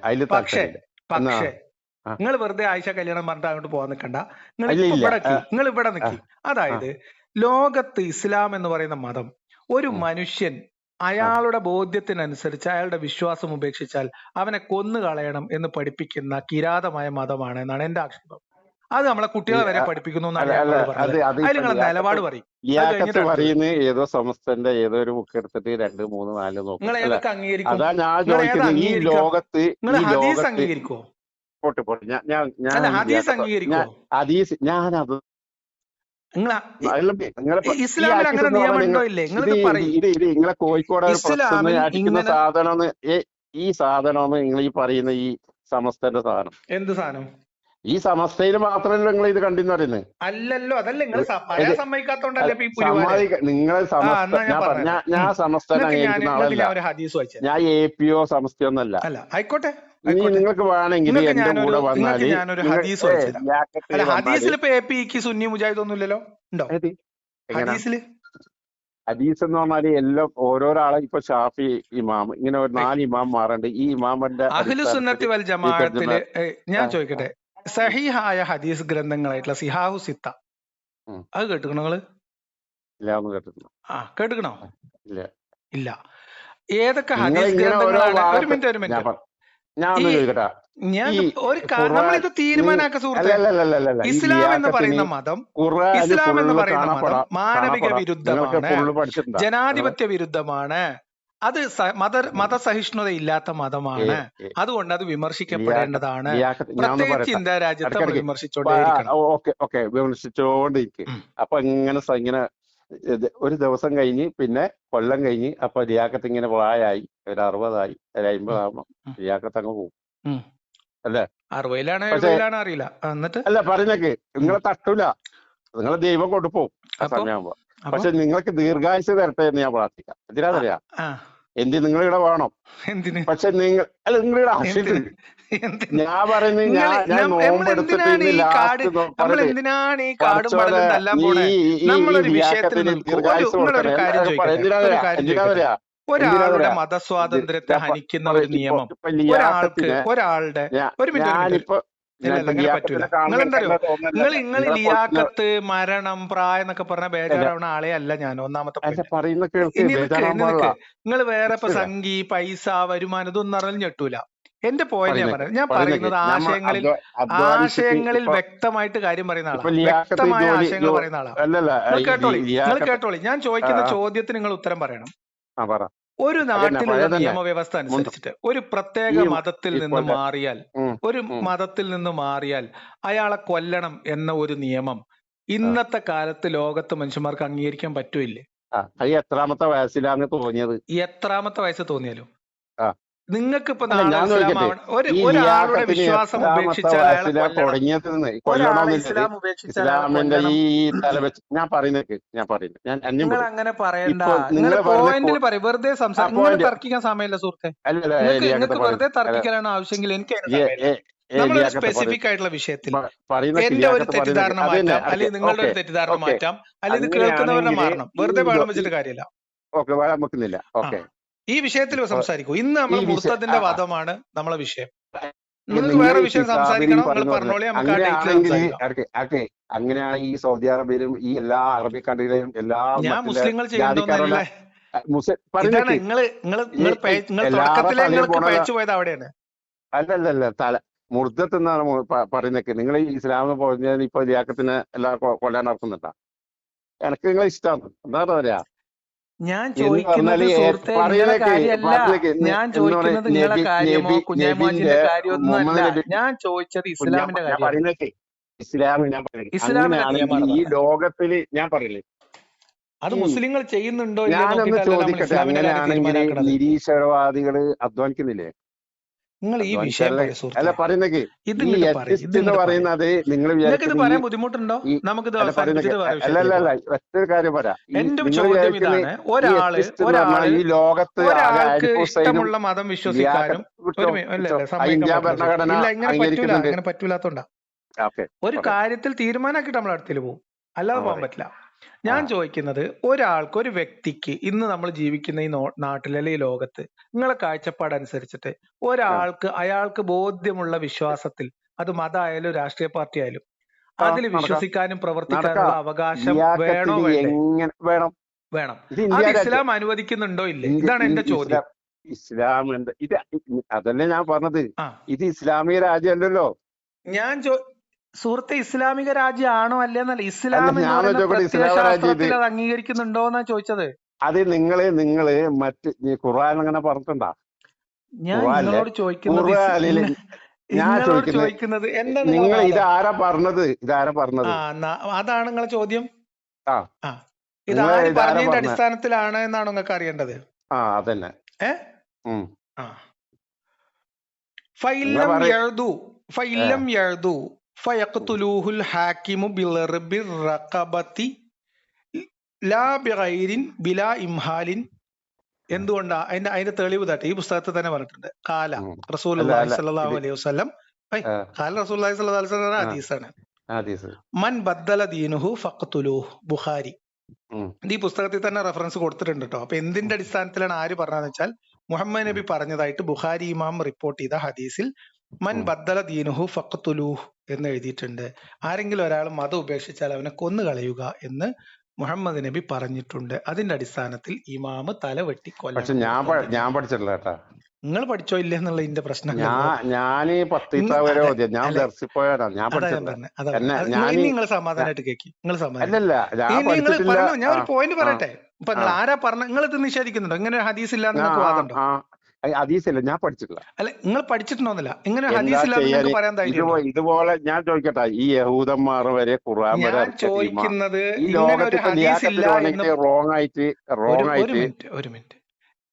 പക്ഷേ നിങ്ങൾ വെറുതെ ആയിഷ കല്യാണം പറഞ്ഞിട്ട് അങ്ങോട്ട് പോകാൻ നിൽക്കണ്ട. നിങ്ങൾ ഇവിടെ നിൽക്കി. അതായത് ലോകത്ത് ഇസ്ലാം എന്ന് പറയുന്ന മതം ഒരു മനുഷ്യൻ അയാളുടെ ബോധ്യത്തിനനുസരിച്ച് അയാളുടെ വിശ്വാസം ഉപേക്ഷിച്ചാൽ അവനെ കൊന്നുകളയണം എന്ന് പഠിപ്പിക്കുന്ന കിരാതമായ മതമാണ് എന്നാണ് എന്റെ ആക്ഷേപം. അത് നമ്മളെ കുട്ടികളെ വരെ പഠിപ്പിക്കുന്നു. അതിൽ നിങ്ങളെ നിലപാട് പറയും. ഏതോ സമസ്തന്റെ ഏതോ ഒരു ബുക്ക് എടുത്തിട്ട് 2, 3, 4 നിങ്ങൾ ഏതൊക്കെ അംഗീകരിക്കും? ഈ ലോകത്ത് നിങ്ങൾ ഹദീസ് അംഗീകരിക്കോ? ഹദീസ് അംഗീകരിക്കോ? ഞാനത് ഇസ്ലാമിൽ അങ്ങനെ നിയമമുണ്ടോ ഇല്ലേ? നിങ്ങളെ കോഴിക്കോട് സാധനം ഈ സാധനം നിങ്ങൾ ഈ പറയുന്ന ഈ സമസ്തന്റെ സാധനം എന്ത് സാധനം? ഈ സമസ്തയിൽ മാത്രമല്ല നിങ്ങൾ ഇത് കണ്ടെന്ന് പറയുന്നത്. അല്ലല്ലോ, അതല്ല നിങ്ങൾ സമ്മതിക്കാത്തോണ്ടല്ലേ നിങ്ങളെ ഞാൻ സമസ്ത ഞാൻ APO സമസ്തയൊന്നല്ല. ആയിക്കോട്ടെ, നിങ്ങൾക്ക് വേണമെങ്കിൽ എന്റെ കൂടെ വന്നാല് ഹദീസിൽ ഇപ്പൊ APക്ക് സുന്നി മുജാഹിദ് ഒന്നും ഇല്ലല്ലോ. ഉണ്ടോ ഹദീസില്? ഹദീസ് എന്ന് പറഞ്ഞാല് എല്ലാം ഓരോരാളെ ഇപ്പൊ ഷാഫി ഇമാം ഇങ്ങനെ ഒരു 4 ഇമാം മാറുണ്ട്. ഈ ഇമാമിന്റെ അഹ്ലു സുന്നത്തി വൽ ജമാഅത്തില് ഞാൻ ചോദിക്കട്ടെ, സഹീഹായ ഹദീസ് ഗ്രന്ഥങ്ങളായിട്ടുള്ള സിഹാഹു സിത്ത അത് കേട്ടുക്കണോ നിങ്ങള്? ഇല്ല ഒന്നും കേട്ടിട്ടില്ല. കേട്ടുക്കണോ? ഇല്ല ഇല്ല. ഏതൊക്കെ നിങ്ങൾ ഹദീസ് ഇങ്ങനെ ഓരോ ഗ്രന്ഥങ്ങളാണ്? ഒരു ഭാഗത്ത് മിനിറ്റ് ഞാൻ ഈ ഒന്ന് ചോദിക്കട്ടെ, ഞാൻ ഈ നമ്മളിത് ഖുർആൻ തീരുമാനാക്ക സുഹൃത്തെ. അല്ലല്ലല്ലല്ല ഈ ഇസ്ലാം എന്ന് ലിയാഖത്തിന് പറയുന്ന മതം ഖുർആന് ഇസ്ലാം എന്ന് ഫുള്ള് പറയുന്ന മതം കാണപ്പെടാം മാനവിക നിങ്ങൾക്ക് വിരുദ്ധമാണ്, ഫുള്ള് പഠിച്ചിട്ടുണ്ടോ? ജനാധിപത്യ വിരുദ്ധമാണ്, അത് മതസഹിഷ്ണുത ഇല്ലാത്ത മതമാണ്. അതുകൊണ്ട് അത് വിമർശിക്കപ്പെടേണ്ടതാണ്. ലിയാഖത്ത് ഞാൻ ഒന്ന് പ്രത്യേകിച്ച് പറയട്ടെ, ഇന്ത്യ രാജ്യത്ത് നമ്മൾ ഇടയ്ക്കിടയ്ക്ക് വിമർശിച്ചുകൊണ്ടേയിരിക്കണം. ഓക്കെ വിമർശിച്ചോണ്ടിരിക്കും. അപ്പൊ ഇങ്ങനെ ഒരു ദിവസം കഴിഞ്ഞ് പിന്നെ കൊല്ലം കഴിഞ്ഞ് അപ്പൊ ലിയാഖത്ത് ഇങ്ങനെ പ്രായമായി ഒരു 60 ഒരു 50 ആകുമ്പോ ലിയാഖത്ത് അങ്ങ് പോകും അല്ലേ? 60-ലാണ് പക്ഷേ 70-ലാണ് അറിയില്ല. എന്നിട്ട് അല്ല പറഞ്ഞേക്ക് നിങ്ങളെ തട്ടൂല, നിങ്ങളെ ദൈവം കൊണ്ടുപോകും ആ സമയമാകുമ്പോ. പക്ഷെ നിങ്ങൾക്ക് ദീർഘായുസ് തരട്ടെ എന്ന് ഞാൻ പ്രാർത്ഥിക്കാം. എന്തിനാന്നറിയാം? നിങ്ങളിവിടെ വേണം. പക്ഷെ നിങ്ങളിവിടെ ആശിട്ട് ഞാൻ പറയുന്നത് ഞാൻ നോമ്പെടുത്തിട്ട് ഇന്ന് ലാസ്റ്റ് നമ്മളെന്തിനാണ് ഈ കാടും പടലും തല്ലാൻ പോണേ? നമ്മളൊരു വിഷയത്തിൽ ദീർഘായുസ് എന്തിനാ പറയാ? ഒരാളുടെ മതസ്വാതന്ത്ര്യത്തെ ഹനിക്കുന്ന ഒരു നിയമം ഒരാളുടെ ഞാനിപ്പോ അങ്ങനെ പറ്റൂല. നിങ്ങൾ ലിയാഖത്ത്, മരണം, പ്രായം എന്നൊക്കെ പറഞ്ഞ ബേജാറാവണ ആളെ അല്ല ഞാൻ. ഒന്നാമത്തെ നിങ്ങൾ വേറെ ഇപ്പൊ സംഖ്യ, പൈസ, വരുമാനം ഇതൊന്നും അറിഞ്ഞാൽ ഞെട്ടൂല. എന്റെ പോയിന്റ് ഞാൻ പറയുന്നത് ആശയങ്ങളിൽ വ്യക്തമായിട്ട് കാര്യം പറയുന്ന ആളാണ്, വ്യക്തമായ ആശയങ്ങൾ പറയുന്ന ആളാണ്. നിങ്ങൾ കേട്ടോളി, ഞാൻ ചോദിക്കുന്ന ചോദ്യത്തിന് നിങ്ങൾ ഉത്തരം പറയണം. ഒരു നാട്ടിലുള്ള നിയമവ്യവസ്ഥ അനുസരിച്ചിട്ട് ഒരു പ്രത്യേക മതത്തിൽ നിന്ന് മാറിയാൽ അയാളെ കൊല്ലണം എന്ന ഒരു നിയമം ഇന്നത്തെ കാലത്ത് ലോകത്ത് മനുഷ്യന്മാർക്ക് അംഗീകരിക്കാൻ പറ്റൂല്ലേ? എത്രാമത്തെ വയസ്സിലാണ് തോന്നിയത്? എത്രാമത്തെ വയസ്സ് തോന്നിയാലും നിങ്ങൾക്ക് ഇപ്പൊ ഒരാളുടെ വിശ്വാസം ഉപേക്ഷിച്ചാൽ ഞാൻ പറയുന്നത് നിങ്ങൾ അങ്ങനെ പറയണ്ട. നിങ്ങൾ പോയിന്റിൽ പറയും, വെറുതെ സംസാരിക്കാൻ തർക്കിക്കാൻ സമയമില്ല സുഹൃത്തെ. നിങ്ങൾക്ക് വെറുതെ തർക്കിക്കാനാണ് ആവശ്യമെങ്കിൽ എനിക്ക് നമ്മളൊരു സ്പെസിഫിക് ആയിട്ടുള്ള വിഷയത്തിൽ എന്റെ ഒരു തെറ്റിദ്ധാരണ മാറ്റാം, അല്ലെങ്കിൽ നിങ്ങളുടെ ഒരു തെറ്റിദ്ധാരണ മാറ്റാം, അല്ലെങ്കിൽ ഇത് കേൾക്കുന്നവരുടെ മാറണം. വെറുതെ വെള്ളം വെച്ചിട്ട് കാര്യമില്ല. ഈ വിഷയത്തിൽ സംസാരിക്കൂ. ഇന്ന് നമ്മൾ മുർത്തദിന്റെ വാദമാണ് നമ്മളെ വിഷയം. നിങ്ങൾക്ക് വേറെ വിഷയം സംസാരിക്കണം, നിങ്ങൾ പറഞ്ഞോളി. അങ്ങനെയാണ് ഈ സൗദി അറേബ്യയിലും ഈ എല്ലാ അറബി കൺട്രിയിലും എല്ലാ ഞാൻ മുസ്ലിങ്ങൾ ചെയ്യുന്നോന്നല്ലേ പയച്ചു പോയത് അവിടെയാണ്. അല്ലല്ല മുർദ്ദത്ത് എന്നാണ് പറയുന്നത്. നിങ്ങൾ ഈ ഇസ്ലാമിന് പറഞ്ഞാൽ ഇപ്പൊ ലിയാഖത്തിന് എല്ലാം കൊല്ലാൻ നടക്കുന്നുണ്ടാ? എനിക്ക് നിങ്ങളെ ഇഷ്ടമാണ്. എന്താ പറയാ, ഞാൻ ചോദിക്കുന്നത് സുഹൃത്തെ നിങ്ങളെ കാര്യമല്ല. ഞാൻ ചോദിക്കുന്നത് നിങ്ങളെ കാര്യമോ കുഞ്ഞാമാജിന്റെ കാര്യമൊന്നുമല്ല. ഞാൻ ചോദിച്ചത് ഇസ്ലാമിന്റെ കാര്യം. ഇസ്ലാമിന്റെ ഈ ലോകത്തില് ഞാൻ പറയില്ലേ, അത് മുസ്ലിങ്ങൾ ചെയ്യുന്നുണ്ടോ? ഞാനൊന്ന് ചോദിക്കട്ടെ, അങ്ങനെയാണെങ്കിൽ നിരീശ്വരവാദികള് അധ്വാനിക്കുന്നില്ലേ? നിങ്ങൾ ഈ വിഷയം അല്ല പറയുന്നത് പറയുന്നത് നിങ്ങൾ പറയാൻ ബുദ്ധിമുട്ടുണ്ടോ? നമുക്കിത് അല്ലല്ല ഒറ്റൊരു കാര്യം പറയാം. എന്റെ ചോദ്യം ഇതാണ്, ഈ ലോകത്ത് ഇഷ്ടമുള്ള മതം വിശ്വസിക്കാനും അങ്ങനെ പറ്റൂലാത്തോണ്ടാ ഒരു കാര്യത്തിൽ തീരുമാനമാക്കിയിട്ട് നമ്മൾ അടുത്തിൽ പോകും, അല്ലാതെ പോകാൻ പറ്റില്ല. ഞാൻ ചോദിക്കുന്നത്, ഒരു വ്യക്തിക്ക് ഇന്ന് നമ്മൾ ജീവിക്കുന്ന ഈ നാട്ടിലെ ഈ ലോകത്ത് നിങ്ങളെ കാഴ്ചപ്പാടനുസരിച്ചിട്ട് അയാൾക്ക് ബോധ്യമുള്ള വിശ്വാസത്തിൽ, അത് മതമായാലും രാഷ്ട്രീയ പാർട്ടി ആയാലും, അതിൽ വിശ്വസിക്കാനും പ്രവർത്തിക്കാനുള്ള അവകാശം വേണോ? വേണം. അത് ഇസ്ലാം അനുവദിക്കുന്നുണ്ടോ ഇല്ലേ? ഇതാണ് എന്റെ ചോദ്യം. ഇസ്ലാം അതല്ലേ ഞാൻ പറഞ്ഞത്, ഇത് ഇസ്ലാമിക രാജ്യമല്ലല്ലോ. സുഹൃത്തെ, ഇസ്ലാമിക രാജ്യമാണോ അല്ലേന്നല്ല, ഇസ്ലാം ശാസ്ത്രത്തിൽ അത് അംഗീകരിക്കുന്നുണ്ടോ എന്നാ ചോദിച്ചത്. അത് നിങ്ങള് ഖുർആൻ അങ്ങനെ പറഞ്ഞിട്ടുണ്ടാ? ഞാൻ നിങ്ങളോട് ചോദിക്കുന്നത് എന്താണ് നിങ്ങൾ ഇതാരാ പറഞ്ഞത്? അതാണ് നിങ്ങളെ ചോദ്യം. ഇതാര് പറഞ്ഞതിന്റെ അടിസ്ഥാനത്തിലാണ് എന്നാണ് നിങ്ങൾക്ക് അറിയേണ്ടത്. അതന്നെ. ഫൈലം യഅ്ദു ഫയഖ്തുലൂഹുൽ ഹാകിമു ബിളർബിർ റഖബതി ലാ ബിഗൈരിൻ ബിലാ ഇംഹാലിൻ. എന്തുകൊണ്ടാ? അതിന്റെ തെളിവ് തട്ടെ ഈ പുസ്തകത്തിൽ തന്നെ പറഞ്ഞിട്ടുണ്ട്. കാല റസൂലുള്ളാഹി സ്വല്ലല്ലാഹു അലൈഹി വസല്ലം, കാല റസൂലുള്ളാഹി സ്വല്ലല്ലാഹു അലൈഹി വസല്ലം ഹദീസാണ്. മൻ ബദ്ദല ദീനുഹു ഫഖ്തുലൂഹു, ബുഖാരി. ഈ പുസ്തകത്തിൽ തന്നെ റെഫറൻസ് കൊടുത്തിട്ടുണ്ട് കേട്ടോ. അപ്പൊ എന്തിന്റെ അടിസ്ഥാനത്തിലാണ് ആര് പറഞ്ഞതെന്ന് വെച്ചാൽ, മുഹമ്മദ് നബി പറഞ്ഞതായിട്ട് ബുഖാരി ഇമാം റിപ്പോർട്ട് ചെയ്ത ഹദീസിൽ മൻ ബദ്ദല ദീനുഹു ഫഖ്തുലൂഹു എന്ന് എഴുതിയിട്ടുണ്ട്. ആരെങ്കിലും ഒരാൾ മതം ഉപേക്ഷിച്ചാൽ അവനെ കൊന്നു കളയുക എന്ന് മുഹമ്മദ് നബി പറഞ്ഞിട്ടുണ്ട്. അതിന്റെ അടിസ്ഥാനത്തിൽ ഇമാമ് തല വെട്ടി പക്ഷെ കൊല്ലണം. ഞാൻ പഠിച്ചിട്ടില്ല കേട്ടാ. നിങ്ങൾ പഠിച്ചോ ഇല്ല എന്നുള്ള ഇതിന്റെ പ്രശ്നമല്ലോ. ഞാന് 10 വരെ ഓതിയ, ഞാൻ ദർസിപ്പോയാ, ഞാൻ പഠിച്ചിട്ടില്ല. നിങ്ങൾ സമാധാനമായിട്ട് കേക്കി, നിങ്ങൾ അല്ലല്ല ഞാൻ പഠിച്ചിട്ടില്ല. ഞാൻ ഒരു പോയിന്റ് പറയട്ടെ. ഇപ്പൊ നിങ്ങൾ ആരാ പറഞ്ഞ, നിങ്ങൾ ഇത് നിഷേധിക്കുന്നുണ്ടോ? ഇങ്ങനെ ഒരു ഹദീസ് ഇല്ല നിങ്ങൾക്ക് വാദമുണ്ടോ? ഹദീസില്ല, ഞാൻ പഠിച്ചിട്ടില്ല. അല്ല നിങ്ങൾ പഠിച്ചിട്ടുണ്ടോന്നല്ല, ഇങ്ങനെ ഹദീസ് ഇല്ല നിങ്ങൾക്ക് പറയാൻ ധൈര്യം? ഇതുപോലെ ഞാൻ ചോദിക്കട്ടെ, ഈ യഹൂദന്മാർ വരെ ഖുർആൻ വരെ ചോദിക്കുന്നത് ഈ ലോകത്തിൽ റോങ് ആയിട്ട് ഒരു മിനിറ്റ്,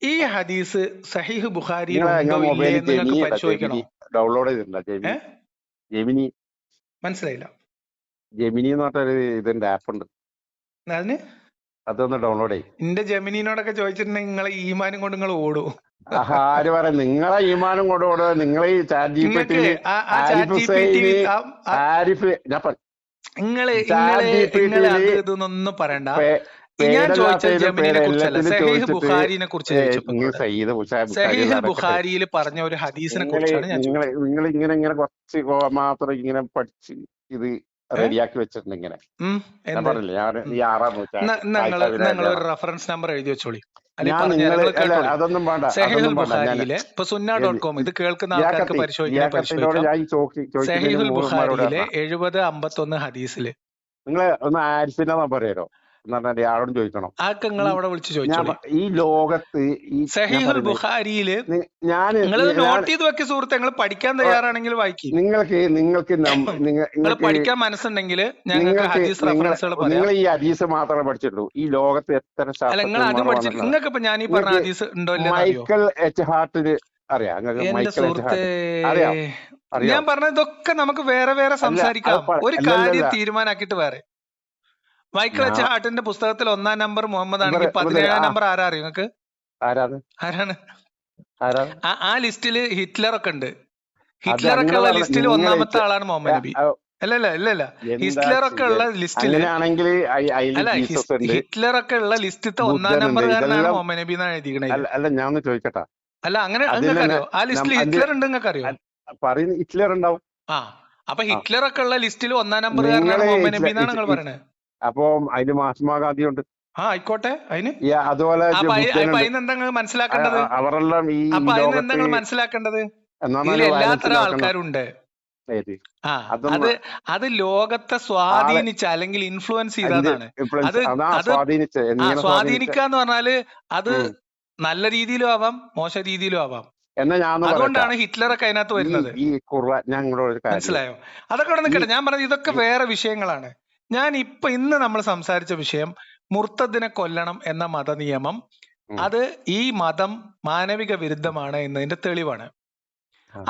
ഈ ഹദീസ് സഹീഹ് ബുഖാരി ഡൗൺലോഡ് ചെയ്തിട്ടുണ്ടോ? ജെമിനി മനസ്സിലായില്ല. ജെമിനി എന്ന് പറഞ്ഞൊരു ഇതിന്റെ ആപ്പ് ഉണ്ട്, അതൊന്ന് ഡൗൺലോഡ് ചെയ്യും. എന്റെ ജെമിനിനോടൊക്കെ ചോദിച്ചിട്ടുണ്ടെങ്കിൽ നിങ്ങളെ ഈമാനും കൊണ്ട് നിങ്ങൾ ഓടും. ആര് പറയാം നിങ്ങളെ ഈമാനും കൊണ്ട് ഓടുക? നിങ്ങൾ ഈ ചാറ്റ് ജിപിടി ഇതൊന്നും പറയണ്ട. ഞാൻ ചോദിച്ച ജെമിനിനെ കുറിച്ചല്ല, സഹീഹ് ബുഖാരിനെ കുറിച്ച് ചോദിച്ചപ്പോൾ സഹീഹ് ബുഖാരിയിൽ പറഞ്ഞ ഒരു ഹദീസിനെ കുറിച്ചാണ് ഞാൻ ചോദിച്ചത്. നിങ്ങൾ ഇങ്ങനെ കുറച്ച് മാത്രം ഇങ്ങനെ പഠിച്ച് ഇത് റെഡിയാക്കി വെച്ചിട്ടുണ്ട്. ഇങ്ങനെ നിങ്ങൾ ഒരു റെഫറൻസ് നമ്പർ എഴുതി വെച്ചോളി. അതൊന്നും വേണ്ട. സഹീഹുൽ ബുഖാരിയിലെ ഇപ്പൊ സുന്ന.com ഇത് കേൾക്കുന്ന ആൾക്കാർക്ക് പരിശോധിക്കാം. സഹീഹുൽ ബുഖാരിയിലെ 70-51 ഹദീസില് നിങ്ങൾ ഒന്ന് ആരിഫിന്റെ നമ്പർ തരോ? ആളോട് ചോദിക്കണം. ആൾക്ക് നിങ്ങൾ അവിടെ വിളിച്ച് ചോദിച്ചോ. ഈ ലോകത്ത് സഹീഹുൽ ബുഖാരിയില് നിങ്ങൾ നോട്ട് ചെയ്ത് വെക്കിയ സുഹൃത്തെ, നിങ്ങൾ പഠിക്കാൻ തയ്യാറാണെങ്കിൽ വായിക്കും. നിങ്ങൾ പഠിക്കാൻ മനസ്സുണ്ടെങ്കിൽ ഞങ്ങൾക്ക് ഹദീസ് റഫറൻസുകൾ പറയാം. നിങ്ങൾ ഈ ഹദീസ് മാത്രമേ പഠിച്ചിട്ടുള്ളൂ. ഈ ലോകത്ത് എത്ര നിങ്ങൾ അതും പഠിച്ചിട്ട് നിങ്ങൾക്ക് ഇപ്പൊ ഞാൻ ഈ പറഞ്ഞ ഹദീസ് ഉണ്ടോ ഇല്ല? മൈക്കൽ എച്ച് ഹാർട്ടിന് അറിയാം? എന്റെ സുഹൃത്തെ, ഞാൻ പറഞ്ഞ ഇതൊക്കെ നമുക്ക് വേറെ വേറെ സംസാരിക്കാം. ഒരു കാര്യം തീരുമാനാക്കിയിട്ട് വേറെ. മൈക്കിൾ എച്ച് ഹാർട്ടിന്റെ പുസ്തകത്തിൽ 1-ാം നമ്പർ മുഹമ്മദ് ആണെങ്കിൽ 17-ാം നമ്പർ ആരാ അറിയോ നിങ്ങൾക്ക്? ആരാണ്? ആ ലിസ്റ്റില് ഹിറ്റ്ലർ ഒക്കെ ഉണ്ട്. ഹിറ്റ്ലർ ഒക്കെ ഉള്ള ലിസ്റ്റിൽ 1-ാമത്തെ ആളാണ് മുഹമ്മദ് നബി. അല്ലല്ല ഹിറ്റ്ലർ ഒക്കെ ഉള്ള ലിസ്റ്റില് അല്ല, ഹിറ്റ്ലർ ഒക്കെ ഉള്ള ലിസ്റ്റിലത്തെ 1-ാം നമ്പറുകാരനാണ് മുഹമ്മദ് നബി എന്നാണ് എഴുതിക്കണേ. അല്ല ഞാൻ ഒന്ന് ചോദിക്കട്ടെ. അല്ല അങ്ങനെ നിങ്ങൾക്കറിയോ? ആ ലിസ്റ്റിൽ ഹിറ്റ്ലർ ഉണ്ട്, നിങ്ങൾക്കറിയോ? ഹിറ്റ്ലർ ഉണ്ടാവും. അപ്പൊ ഹിറ്റ്ലർ ഒക്കെ ഉള്ള ലിസ്റ്റിൽ 1-ാം നമ്പറുകാരനാണ് മുഹമ്മദ് നബി എന്നാണ് നിങ്ങൾ പറയണേ. അപ്പൊ അതിന് മഹാത്മാഗാന്ധി ഉണ്ട്. ആയിക്കോട്ടെ. അതുപോലെ മനസ്സിലാക്കേണ്ടത് അവരെല്ലാം ഈ മനസ്സിലാക്കേണ്ടത് എല്ലാത്തരം ആൾക്കാരുണ്ട്. അത് ലോകത്തെ സ്വാധീനിച്ച അല്ലെങ്കിൽ ഇൻഫ്ലുവൻസ് ചെയ്തതാണ്. സ്വാധീനിക്കാന്ന് പറഞ്ഞാല് അത് നല്ല രീതിയിലും ആവാം, മോശം രീതിയിലും ആവാം. അതുകൊണ്ടാണ് ഹിറ്റ്ലറൊക്കെ അതിനകത്ത് വരുന്നത്. മനസ്സിലായോ? അതൊക്കെ അവിടെ നിൽക്കട്ടെ. ഞാൻ പറഞ്ഞത് ഇതൊക്കെ വേറെ വിഷയങ്ങളാണ്. ഞാൻ ഇന്ന് നമ്മൾ സംസാരിച്ച വിഷയം മുർത്തദിനെ കൊല്ലണം എന്ന മതനിയമം, അത് ഈ മതം മാനവിക വിരുദ്ധമാണ് എന്നതിന്റെ തെളിവാണ്.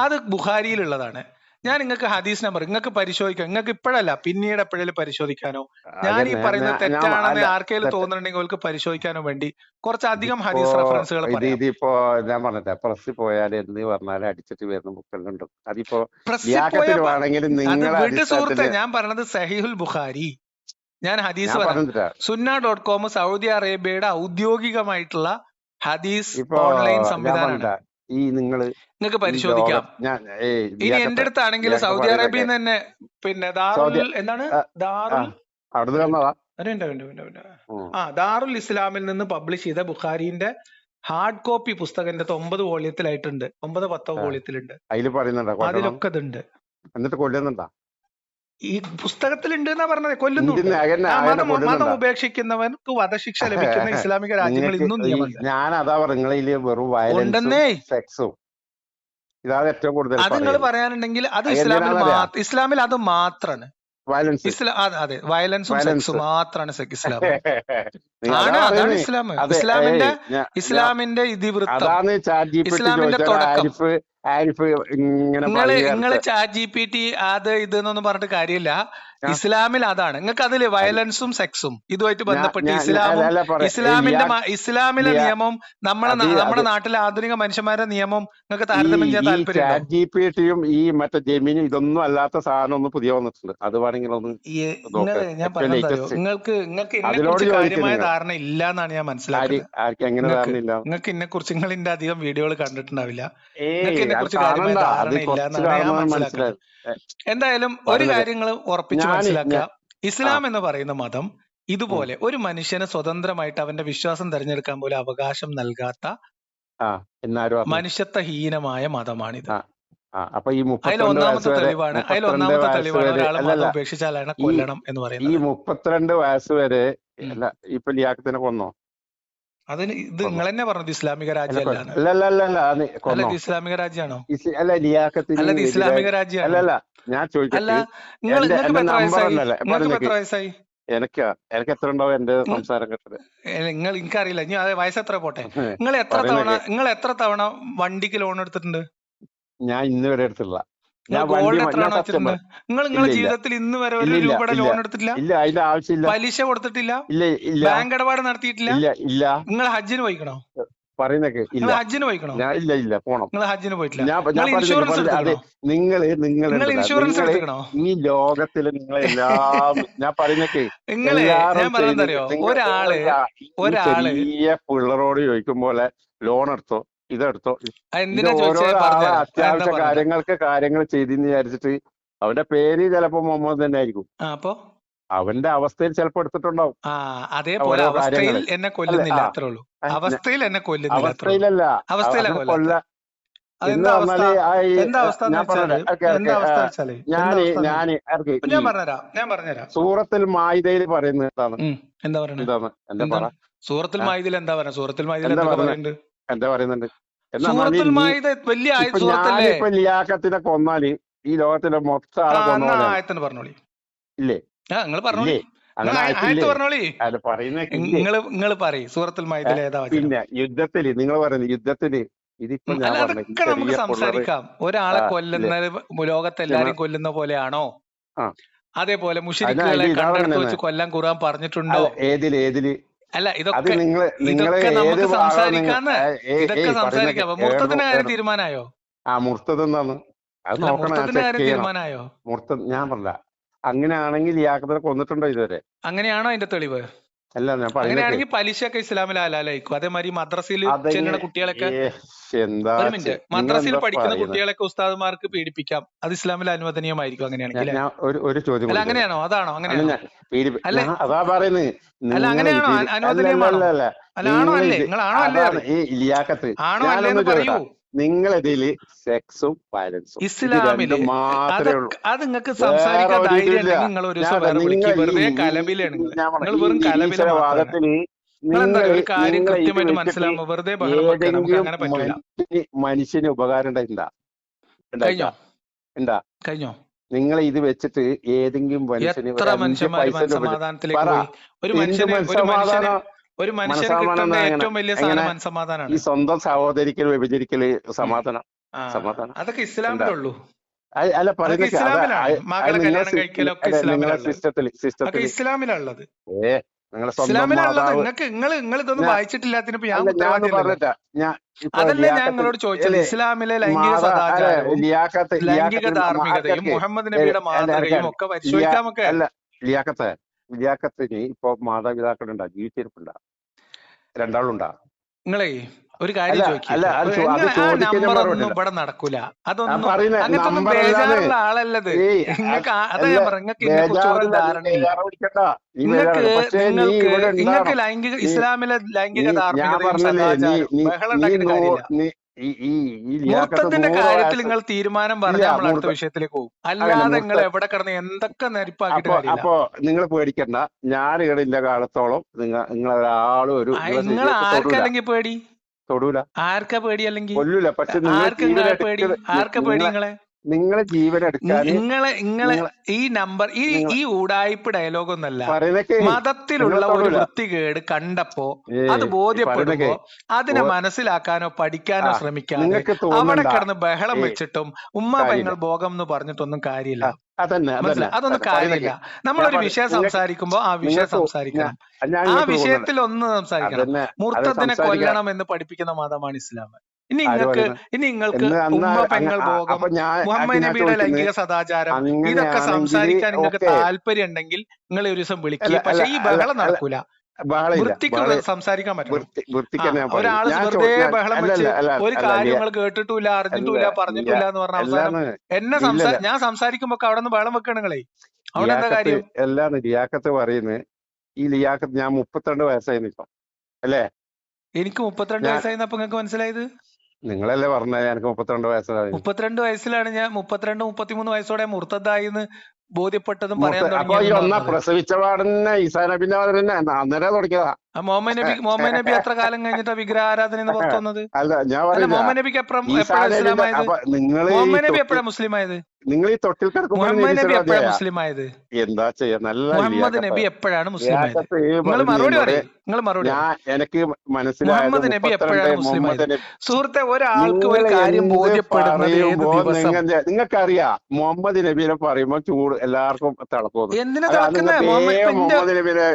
അത് ബുഖാരിയിലുള്ളതാണ്. ഞാൻ നിങ്ങൾക്ക് ഹദീസ് നമ്പർ നിങ്ങൾക്ക് പരിശോധിക്കാം. നിങ്ങൾക്ക് ഇപ്പോഴല്ല, പിന്നീട് എപ്പോഴേലും പരിശോധിക്കാനോ, ഞാൻ ഈ പറയുന്നത് തെറ്റാണെന്ന് ആർക്കെങ്കിലും തോന്നുന്നുണ്ടെങ്കിൽ അവർക്ക് പരിശോധിക്കാനോ വേണ്ടി കുറച്ചധികം ഹദീസ് റെഫറൻസുകൾ പറയാം. ഇതിപ്പോ ഞാൻ പറഞ്ഞിട്ട് പ്രസ്സിൽ പോയാൽ എന്ന് പറഞ്ഞാൽ അടിച്ചിട്ട് വരുന്ന ബുക്കുകളുണ്ട്. അതിപ്പോ വീട്ടു സുഹൃത്തെ, ഞാൻ പറഞ്ഞത് സഹീഹുൽ ബുഖാരി, ഞാൻ ഹദീസ് സുന്ന.com സൗദി അറേബ്യയുടെ ഔദ്യോഗികമായിട്ടുള്ള ഹദീസ് ഓൺലൈൻ സംവിധാനമാണ്. നിങ്ങൾക്ക് പരിശോധിക്കാം. ഇനി എന്റെ അടുത്താണെങ്കിൽ സൗദി അറേബ്യയിൽ നിന്ന് തന്നെ പിന്നെ ദാറുൽ ഇസ്ലാമിൽ നിന്ന് പബ്ലിഷ് ചെയ്ത ബുഖാരിന്റെ ഹാർഡ് കോപ്പി പുസ്തകം 9 വോള്യത്തിലായിട്ടുണ്ട്. 9-10 വോള്യത്തിലുണ്ട്. അതിലൊക്കെ ഇതുണ്ട്. ഈ പുസ്തകത്തിലുണ്ട് എന്നാ പറഞ്ഞത്. കൊല്ലുന്നുണ്ട്. മതം ഉപേക്ഷിക്കുന്നവർക്ക് വധശിക്ഷ ലഭിക്കുന്ന ഇസ്ലാമിക രാജ്യങ്ങൾ ഇന്നും ഉണ്ടെന്നേ. അത് നിങ്ങൾ പറയാനുണ്ടെങ്കിൽ അത് ഇസ്ലാമിൽ അത് മാത്രാണ്. അതെ, വയലൻസും സെക്സും മാത്രാണ് ഇസ്ലാം. അതാണ് ഇസ്ലാം. ഇസ്ലാമിന്റെ ഇതിവൃത്തം, ഇസ്ലാമിന്റെ തുടക്കം. നിങ്ങള് ചാറ്റ് GPT അത് ഇതെന്നൊന്നും പറഞ്ഞിട്ട് കാര്യമില്ല. ഇസ്ലാമിൽ അതാണ്. നിങ്ങൾക്ക് അതില് വയലൻസും സെക്സും ഇതുമായിട്ട് ബന്ധപ്പെട്ട് ഇസ്ലാമിലെ നിയമം നമ്മുടെ നാട്ടിലെ ആധുനിക മനുഷ്യന്മാരുടെ നിയമം നിങ്ങൾക്ക് താരതമ്യം ചെയ്യാൻ താല്പര്യം? ഈ മറ്റേ ജെമിനി ഇതൊന്നും അല്ലാത്ത സാധനം ഒന്ന് പുതിയ വന്നിട്ടുണ്ട്. അത് വേണമെങ്കിൽ ഞാൻ പറഞ്ഞോ, നിങ്ങൾക്ക് ഇതിനെക്കുറിച്ച് കാര്യമായ ധാരണ ഇല്ല എന്നാണ് ഞാൻ മനസ്സിലാക്കുന്നത്. നിങ്ങൾക്ക് ഇതിനെ കുറിച്ച് നിങ്ങളിന്റെ അധികം വീഡിയോകൾ കണ്ടിട്ടുണ്ടാവില്ല. നിങ്ങൾക്ക് ഇതിനെ കുറിച്ച് കാര്യമായ ധാരണ ഇല്ല എന്നാണ് ഞാൻ മനസ്സിലാക്കുന്നത്. എന്തായാലും ഒരു കാര്യങ്ങൾ ഉറപ്പിച്ച് മനസ്സിലാക്കുക, ഇസ്ലാം എന്ന് പറയുന്ന മതം ഇതുപോലെ ഒരു മനുഷ്യന് സ്വതന്ത്രമായിട്ട് അവന്റെ വിശ്വാസം തിരഞ്ഞെടുക്കാൻ പോലും അവകാശം നൽകാത്ത മനുഷ്യത്വഹീനമായ മതമാണിത്. അപ്പൊ ഈ അതിൽ ഒന്നാമത്തെ തെളിവാണ് ഒരാളെ മതം ഉപേക്ഷിച്ചാൽ അയാളെ കൊല്ലണം എന്ന് പറയുന്നത്. ഈ 32 വയസ്സ് വരെ ഇപ്പൊ ലിയാഖത്തിനെ കൊന്നോ? അതിന് ഇത് നിങ്ങൾ തന്നെ പറഞ്ഞത് ഇസ്ലാമിക രാജ്യമല്ല. അല്ല, ഇസ്ലാമിക രാജ്യമാണോ? അല്ല, ലിയാഖത്തിന് ഇസ്ലാമിക രാജ്യം അല്ലല്ല. ഞാൻ ചോദിക്കട്ടെ, എത്ര വയസ്സായി? എനിക്ക് എത്ര ഉണ്ടാവും എന്റെ സംസാരം കേട്ടത്? എനിക്കറിയില്ല. ഇനി വയസ്സ് എത്ര പോട്ടെ. നിങ്ങൾ എത്ര തവണ വണ്ടിക്ക് ലോൺ എടുത്തിട്ടുണ്ട്? ഞാൻ ഇന്ന് വരെ എടുത്തില്ല. നിങ്ങളുടെ ജീവിതത്തിൽ ഇന്ന് വരെ ഒരു രൂപയുടെ ലോൺ എടുത്തിട്ടില്ല? ഇല്ല, അതിന്റെ ആവശ്യമില്ല. പലിശ കൊടുത്തിട്ടില്ല? ഇല്ല, ഇല്ല. ബാങ്ക് ഇടപാട് നടത്തിയിട്ടില്ല? ഇല്ല, ഇല്ല. നിങ്ങൾ ഹജ്ജിന് പോയിക്കണോ? പറയുന്നൊക്കെ നിങ്ങൾ ഹജ്ജിന് പോയിക്കണോ? ഇല്ല, ഇല്ല, പോണം. നിങ്ങൾ ഹജ്ജിന് പോയിട്ടില്ല? നിങ്ങൾ ഇൻഷുറൻസ് എടുക്കണോ? ഈ ലോകത്തില് നിങ്ങളെല്ലാം ഞാൻ പറയുന്നൊക്കെ ഒരാള് ചെറിയ പിള്ളേരോട് ചോദിക്കും പോലെ ലോൺ എടുത്തോ, ഇതെടുത്തോ, അത്യാവശ്യ കാര്യങ്ങൾ ചെയ്തെന്ന് വിചാരിച്ചിട്ട് അവന്റെ പേര് ചിലപ്പോ മുഹമ്മദ് തന്നെ ആയിരിക്കും. അപ്പൊ അവന്റെ അവസ്ഥയിൽ ചിലപ്പോ എടുത്തിട്ടുണ്ടാവും. അതേപോലെ അവസ്ഥയിൽ എന്നെ കൊല്ലുന്നില്ല, അത്രേ ഉള്ളൂ. അവസ്ഥയിൽ എന്നെ കൊല്ലുന്നില്ല, അവസ്ഥയിലല്ല. ഞാൻ പറഞ്ഞുതരാം. സൂറത്തുൽ മാഇദയിൽ പറയുന്നത് എന്താ പറയുന്നത്? സൂറത്തുൽ മാഇദയിൽ എന്താ പറയുന്നത്? സൂറത്തുൽ മാഇദയിൽ എന്താ പറയുന്നുണ്ട്? ഞാനിപ്പോ ലിയാഖത്തിനെ കൊന്നാല് ഈ ലോകത്തിലെ മൊത്തം ആയത്തിന് പറഞ്ഞോളി. ഇല്ലേ? നിങ്ങൾ പറഞ്ഞോളി. നിങ്ങൾ പറയും സൂറത്തുൽ മാഇദയിൽ ഏതാ? പിന്നെ യുദ്ധത്തില് നിങ്ങൾ പറയുന്നത് യുദ്ധത്തില് ഇതിപ്പോ അതൊക്കെ നമുക്ക് സംസാരിക്കാം. ഒരാളെ കൊല്ലുന്നത് ലോകത്തെല്ലാരും കൊല്ലുന്ന പോലെയാണോ? അതേപോലെ മുശ്രിക്കുകളെ കണ്ടെടുത്ത് വെച്ച് കൊല്ലാൻ ഖുർആൻ പറഞ്ഞിട്ടുണ്ടോ? ഏതില്? അല്ല, ഇതൊക്കെ നമുക്ക് സംസാരിക്കാന്ന്. ഇതൊക്കെ സംസാരിക്കാം. മുർത്തത്തിന്റെ കാര്യം തീരുമാനമായോ? മുർത്തത് എന്താന്ന് അത് തീരുമാനമായോ? മുർത്തത് ഞാൻ പറഞ്ഞ അങ്ങനെയാണെങ്കിൽ ലിയാഖത്തിനെ കൊന്നിട്ടുണ്ടോ ഇതുവരെ? അങ്ങനെയാണോ അതിന്റെ തെളിവ്? അല്ല, ഞാൻ അങ്ങനെയാണെങ്കിൽ പലിശയൊക്കെ ഇസ്ലാമിൽ ഹലാലായിരിക്കും. അതേമാതിരി മദ്രസയിൽ ചെല്ലുന്ന കുട്ടികളൊക്കെ മദ്രസയിൽ പഠിക്കുന്ന കുട്ടികളൊക്കെ ഉസ്താദുമാർക്ക് പീഡിപ്പിക്കാം. അത് ഇസ്ലാമിൽ അനുവദനീയമായിരിക്കും. അങ്ങനെയാണെങ്കിൽ ഒരു ചോദ്യം, അങ്ങനെയാണോ? അതാണോ? അങ്ങനെയാണോ? അതാ പറയുന്നത്. അല്ല, അങ്ങനെയാണോ? അനുവദനീയമാണോ? അല്ല, ആണോ അല്ലേ? നിങ്ങൾ ആണോ അല്ലേ? ഈ ലിയാഖത്ത് ആണോ അല്ലേന്ന് പറയൂ. നിങ്ങളിതില് സെക്സും വയലൻസും ഇസ്ലാമില് അത് നിങ്ങൾക്ക് സംസാരിക്കാൻ ധൈര്യം നിങ്ങൾ ഒരു ദിവസം വെറുതെ കലബിലാണ്. നിങ്ങൾ വെറും കലബില. ഒരു കാര്യം കൃത്യമായിട്ട് മനസ്സിലാവുമ്പോ വെറുതെ ബഹളം വെക്കാൻ നമുക്ക് അങ്ങനെ പറ്റില്ല. മനുഷ്യന് ഉപകാരം കഴിഞ്ഞോ? നിങ്ങൾ ഇത് വെച്ചിട്ട് ഏതെങ്കിലും എത്ര മനുഷ്യന്മാര് മനസമാധാനത്തിലേക്ക് പോയി? ഒരു മനുഷ്യന് കിട്ടുന്ന ഏറ്റവും വലിയ സാധനം മനസമാധാനമാണ്. ഈ സ്വന്തം സഹോദരിക്കൽ വ്യഭിചരിക്കല് സമാധാനം. അതൊക്കെ ഇസ്ലാമിലുള്ളൂ. അല്ല, മകളെ കല്യാണം കഴിക്കലൊക്കെ ഇസ്ലാമിലുള്ളത്. നിങ്ങൾ ഇതൊന്നും വായിച്ചിട്ടില്ലാത്തതിന് അതല്ലേ ഞാൻ നിങ്ങളോട് ചോദിച്ചത്. ഇസ്ലാമിലെ ലൈംഗിക സദാചാരവും ലൈംഗിക ധാർമ്മികതയും മുഹമ്മദ് നബിയുടെ മാതൃകയും ഒക്കെ പരിശോധിക്കാമൊക്കെ. ലിയാഖത്തിന് ഇപ്പൊ മാതാപിതാക്കളുണ്ടാ, ജീവിച്ചിരിപ്പുണ്ടാ, രണ്ടാളുണ്ടാ? നിങ്ങളെ ഒരു കാര്യം നമ്പറൊന്നും ഇവിടെ നടക്കൂല. അതൊന്നും അങ്ങനത്തൊന്നും ബേജാറുള്ള ആളല്ലത്. അതാ ഞാൻ പറഞ്ഞു, നിങ്ങൾക്ക് ലൈംഗിക ഇസ്ലാമിലെ ലൈംഗിക ധാർമ്മികതയും ബഹളം ഉണ്ടാക്കിയിട്ട് കാര്യമില്ല. മുർത്തത്തിന്റെ കാര്യത്തിൽ നിങ്ങൾ തീരുമാനം പറഞ്ഞാൽ നമ്മൾ അടുത്ത വിഷയത്തിലേക്ക് പോകും. അല്ലാതെ നിങ്ങൾ എവിടെ കിടന്ന് എന്തൊക്കെ നെരിപ്പാക്കിയിട്ട് കാര്യമില്ല. അപ്പൊ നിങ്ങൾ പേടിക്കണ്ട, ഞാൻ ഇവിടെ ഇല്ല കാലത്തോളം നിങ്ങളൊരാളും ഒരു നിങ്ങൾ ആർക്കല്ലെങ്കിൽ പേടി തൊടൂല. ആർക്കാ പേടി? അല്ലെങ്കിൽ കൊല്ലൂല. പക്ഷെ ആർക്കാ പേടി? നിങ്ങളെ ജീവൻ എടുക്കാൻ നിങ്ങളെ ഈ നമ്പർ ഈ ഉടായിപ്പ് ഡയലോഗ് ഒന്നല്ല. മതത്തിലുള്ള ഒരു വൃത്തികേട് കണ്ടപ്പോ അത് ബോധ്യപ്പെടുമ്പോ അതിനെ മനസ്സിലാക്കാനോ പഠിക്കാനോ ശ്രമിക്കാതെ അവിടെ കിടന്ന് ബഹളം വെച്ചിട്ടും ഉമ്മ പെങ്ങൾ ഭോഗം എന്ന് പറഞ്ഞിട്ടൊന്നും കാര്യമില്ല. അതൊന്നും കാര്യമില്ല. നമ്മളൊരു വിഷയം സംസാരിക്കുമ്പോ ആ വിഷയം സംസാരിക്കണം. ആ വിഷയത്തിൽ ഒന്ന് സംസാരിക്കണം. മുർത്തത്തിനെ കൊല്ലണം എന്ന് പഠിപ്പിക്കുന്ന മതമാണ് ഇസ്ലാം. ഇനി നിങ്ങൾക്ക് ഉമ്മ പെങ്ങൾ ഭോഗം, മുഹമ്മദ് നബിയുടെ ലൈംഗിക സദാചാരം, ഇതൊക്കെ സംസാരിക്കാൻ നിങ്ങൾക്ക് താല്പര്യം ഉണ്ടെങ്കിൽ നിങ്ങൾ ഒരു ദിവസം വിളിക്കുക. പക്ഷെ ഈ ബഹളം നടക്കൂല. വൃത്തിക്ക് സംസാരിക്കാൻ പറ്റും. ഒരാള് വെറുതെ ബഹളം വെച്ച് ഒരു കാര്യം നിങ്ങൾ കേട്ടിട്ടില്ല, അറിഞ്ഞിട്ടില്ല, പറഞ്ഞിട്ടില്ല എന്ന് പറഞ്ഞ അവസാനം ഞാൻ സംസാരിക്കുമ്പോ അവിടെ നിന്ന് ബഹളം വെക്കണം നിങ്ങളെ. അവിടെ എന്താ കാര്യം? എല്ലാം ലിയാഖത്ത് പറയുന്നത് ഈ ലിയാഖത്ത് ഞാൻ 32 വയസ്സായി നിൽക്കും അല്ലേ? എനിക്ക് 32 വയസ്സായി അപ്പൊ നിങ്ങൾക്ക് മനസ്സിലായത്? നിങ്ങളല്ലേ പറഞ്ഞത് എനിക്ക് 32 വയസ്സായി. 32 വയസ്സിലാണ് ഞാൻ 33 വയസ്സോടെ മുർത്തദ്ദായിന്ന് ബോധ്യപ്പെട്ടതും പറയാൻ അപ്പൊ ഈ ഒന്നാ തുടങ്ങിയത്. പ്രസവിച്ച പാടന്നെ ഈസാ നബിന്റെ തന്നെ അന്നേരം തുടങ്ങിയതാ. മുഹമ്മദ് നബി എത്ര കാലം കഴിഞ്ഞിട്ടാ വിഗ്രഹ ആരാധന പുറത്തു വന്നത്? അല്ല ഞാൻ മുഹമ്മദ് നബിക്ക് എപ്പോഴാണ് ഇസ്ലാം ആയത്? മുഹമ്മദ് നബി എപ്പോഴാണ് മുസ്ലിം ആയത്? നിങ്ങൾ ഈ തൊട്ടിൽ മുഹമ്മദ് നബി എപ്പോഴാണ് മുസ്ലിം ആയത്? എന്താ ചെയ്യാ? നല്ല മുഹമ്മദ് നബി എപ്പോഴാണ് മുസ്ലിം ആയത്? നിങ്ങൾ മറുപടി പറയും. നിങ്ങൾ മറുപടി. എനിക്ക് മനസ്സിലായത് മുഹമ്മദ് നബി എപ്പോഴാണ് മുസ്ലിം ആയത്? സുഹൃത്തെ, ഒരാൾക്ക് ഒരു കാര്യം ബോധ്യപ്പെടുന്നത് നിങ്ങൾക്കറിയാം. മുഹമ്മദ് നബിനെ പറയുമ്പോ ചൂട് എല്ലാവർക്കും തിളക്കുന്നു. എന്തിനാ തിളക്കുന്നത്? മുഹമ്മദ് നബിനെ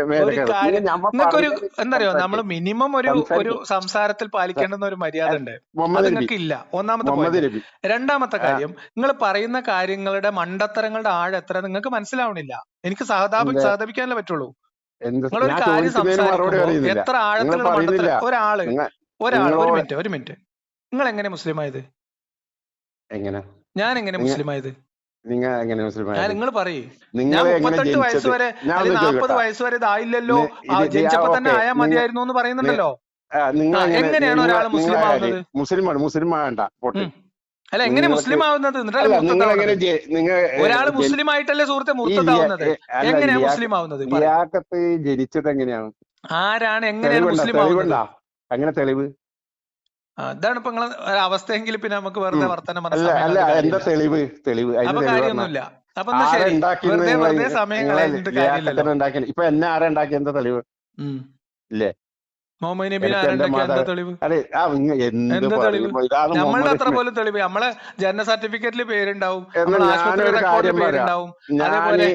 നിങ്ങൾക്കൊരു എന്തറിയോ, നമ്മൾ മിനിമം ഒരു സംസാരത്തിൽ പാലിക്കേണ്ടുന്ന ഒരു മര്യാദ ഉണ്ട്. അത് നിങ്ങൾക്ക് ഇല്ല. ഒന്നാമത്തെ point. രണ്ടാമത്തെ കാര്യം, നിങ്ങൾ പറയുന്ന കാര്യങ്ങളുടെ മണ്ടത്തരങ്ങളുടെ ആഴം എത്ര നിങ്ങൾക്ക് മനസ്സിലാവണില്ല. എനിക്ക് സഹതാപിക്കാനല്ലേ പറ്റുള്ളൂ. നിങ്ങളൊരു കാര്യം സംസാരിക്കുമ്പോൾ എത്ര ആഴത്തിലുള്ള മണ്ടത്തരം. ഒരാള് ഒരു മിനിറ്റ് നിങ്ങൾ എങ്ങനെ മുസ്ലിം ആയത്? ഞാൻ എങ്ങനെ മുസ്ലിം ആയത്? നിങ്ങൾ പറയൂ. ഞാൻ 38 വയസ്സ് വരെ 40 വയസ്സ് വരെ ഇതായില്ലല്ലോ, ജനിച്ചപ്പോ തന്നെ ആയാ മതിയായിരുന്നു എന്ന് പറയുന്നുണ്ടല്ലോ. എങ്ങനെയാണ് ഒരാൾ മുസ്ലിം ആവുന്നത്? മുസ്ലിം വേണ്ട. അല്ല, എങ്ങനെ മുസ്ലിം ആവുന്നത്? ഒരാൾ മുസ്ലിം ആയിട്ടല്ലേ സുഹൃത്തെ മുർത്തദ്ദാവുന്നത്? എങ്ങനെയാ മുസ്ലിം ആവുന്നത്? ജനിച്ചത് എങ്ങനെയാണ്? ആരാണ് എങ്ങനെയാണ് മുസ്ലിം ആവുന്നത്? അങ്ങനെ തെളിവ് അതാണ് ഇപ്പൊ നിങ്ങളെ അവസ്ഥയെങ്കിൽ പിന്നെ നമുക്ക് വെറുതെ വർത്തമാനം എന്താ തെളിവ്? അപ്പൊ കാര്യമൊന്നുമില്ല. അപ്പൊ വെറുതെ സമയം കളഞ്ഞിട്ട് കാര്യമില്ലല്ലോ. ഇപ്പൊ എന്നെ ആരാ ഉണ്ടാക്കി? എന്താ തെളിവ്? ഇല്ലേ? മുഹമ്മദ് നബിനെ എന്താ തെളിവ്? നമ്മളുടെ അത്ര പോലും തെളിവ്. നമ്മളെ ജനന സർട്ടിഫിക്കറ്റിൽ പേരുണ്ടാവും, ആശുപത്രി റെക്കോർഡിൽ പേരുണ്ടാവും. അതേപോലെ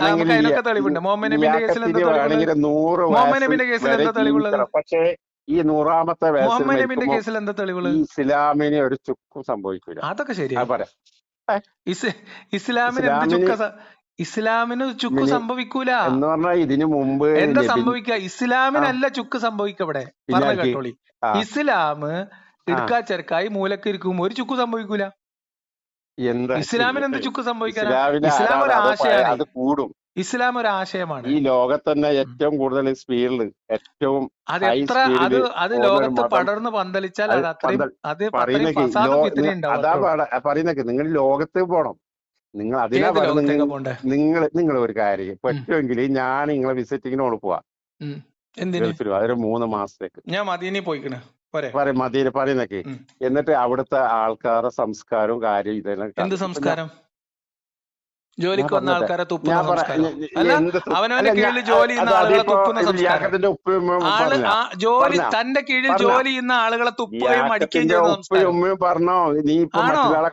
നമുക്ക് അതിനൊക്കെ തെളിവുണ്ട്. മുഹമ്മദ് നബിന്റെ കേസിൽ എന്താ തെളിവുള്ളത്? മുഹമ്മദ് നബിന്റെ കേസിൽ എന്താ തെളിവുള്ളത്? പക്ഷേ ഈ 100ാമത്തെ മുഹമ്മദ് നബിന്റെ കേസിൽ എന്താ തെളിവുള്ളത്? ഇസ്ലാമിന് ഒരു ചുക്കും സംഭവിക്കില്ല. അതൊക്കെ ശരിയാണ്. ഇസ്ലാമിന് ചുക്ക് സംഭവിക്കൂല എന്ന് പറഞ്ഞാൽ ഇതിനു മുമ്പ് എന്താ സംഭവിക്കുക? ഇസ്ലാമിനല്ല ചുക്ക് സംഭവിക്കുക. ഇവിടെ പറഞ്ഞ കേട്ടോളി. ഇസ്ലാം ഇടുക്കാച്ചെരക്കായി മൂലക്കിരിക്കുമ്പോ ഒരു ചുക്ക് സംഭവിക്കൂല. ഇസ്ലാമിന് എന്ത് ചുക്ക് സംഭവിക്കാനാ? ഇസ്ലാം ഒരു ആശയമാണ്. അത് കൂടും. ഇസ്ലാം ഒരു ആശയമാണ്. ഈ ലോകത്ത് തന്നെ ഏറ്റവും കൂടുതൽ സ്പീഡിൽ ഏറ്റവും അത് ലോകത്ത് പടർന്ന് പന്തലിച്ചാൽ അത് അത്രയും അതാ പറയുന്നൊക്കെ. നിങ്ങൾ ലോകത്ത് പോണം. നിങ്ങൾ അതിനാ പറയുന്നത്. നിങ്ങൾ ഒരു കാര്യം പറ്റുമെങ്കിൽ ഞാൻ നിങ്ങളെ വിസിറ്റിങ്ങിന് പോവാ. ഗൾഫിലും അതൊരു 3 മാസത്തേക്ക്. ഞാൻ മദീനയിൽ പോയിക്കണേ മദീന പറയുന്നൊക്കെ. എന്നിട്ട് അവിടുത്തെ ആൾക്കാരുടെ സംസ്കാരവും കാര്യം ഇതെല്ലാം. എന്ത് സംസ്കാരം? ജോലിക്ക് വന്ന ആൾക്കാരെ തുപ്പുന്ന സംസ്കാരം. അവനവന്റെ കീഴിൽ ജോലി ചെയ്യുന്ന ആളുകളെ തുപ്പുന്ന സംസ്കാരം. ജോലി തന്റെ കീഴിൽ ജോലി ചെയ്യുന്ന ആളുകളെ തുപ്പുകയും അടിക്കുകയും ചെയ്യുന്ന സംസ്കാരം. പറഞ്ഞോ നീ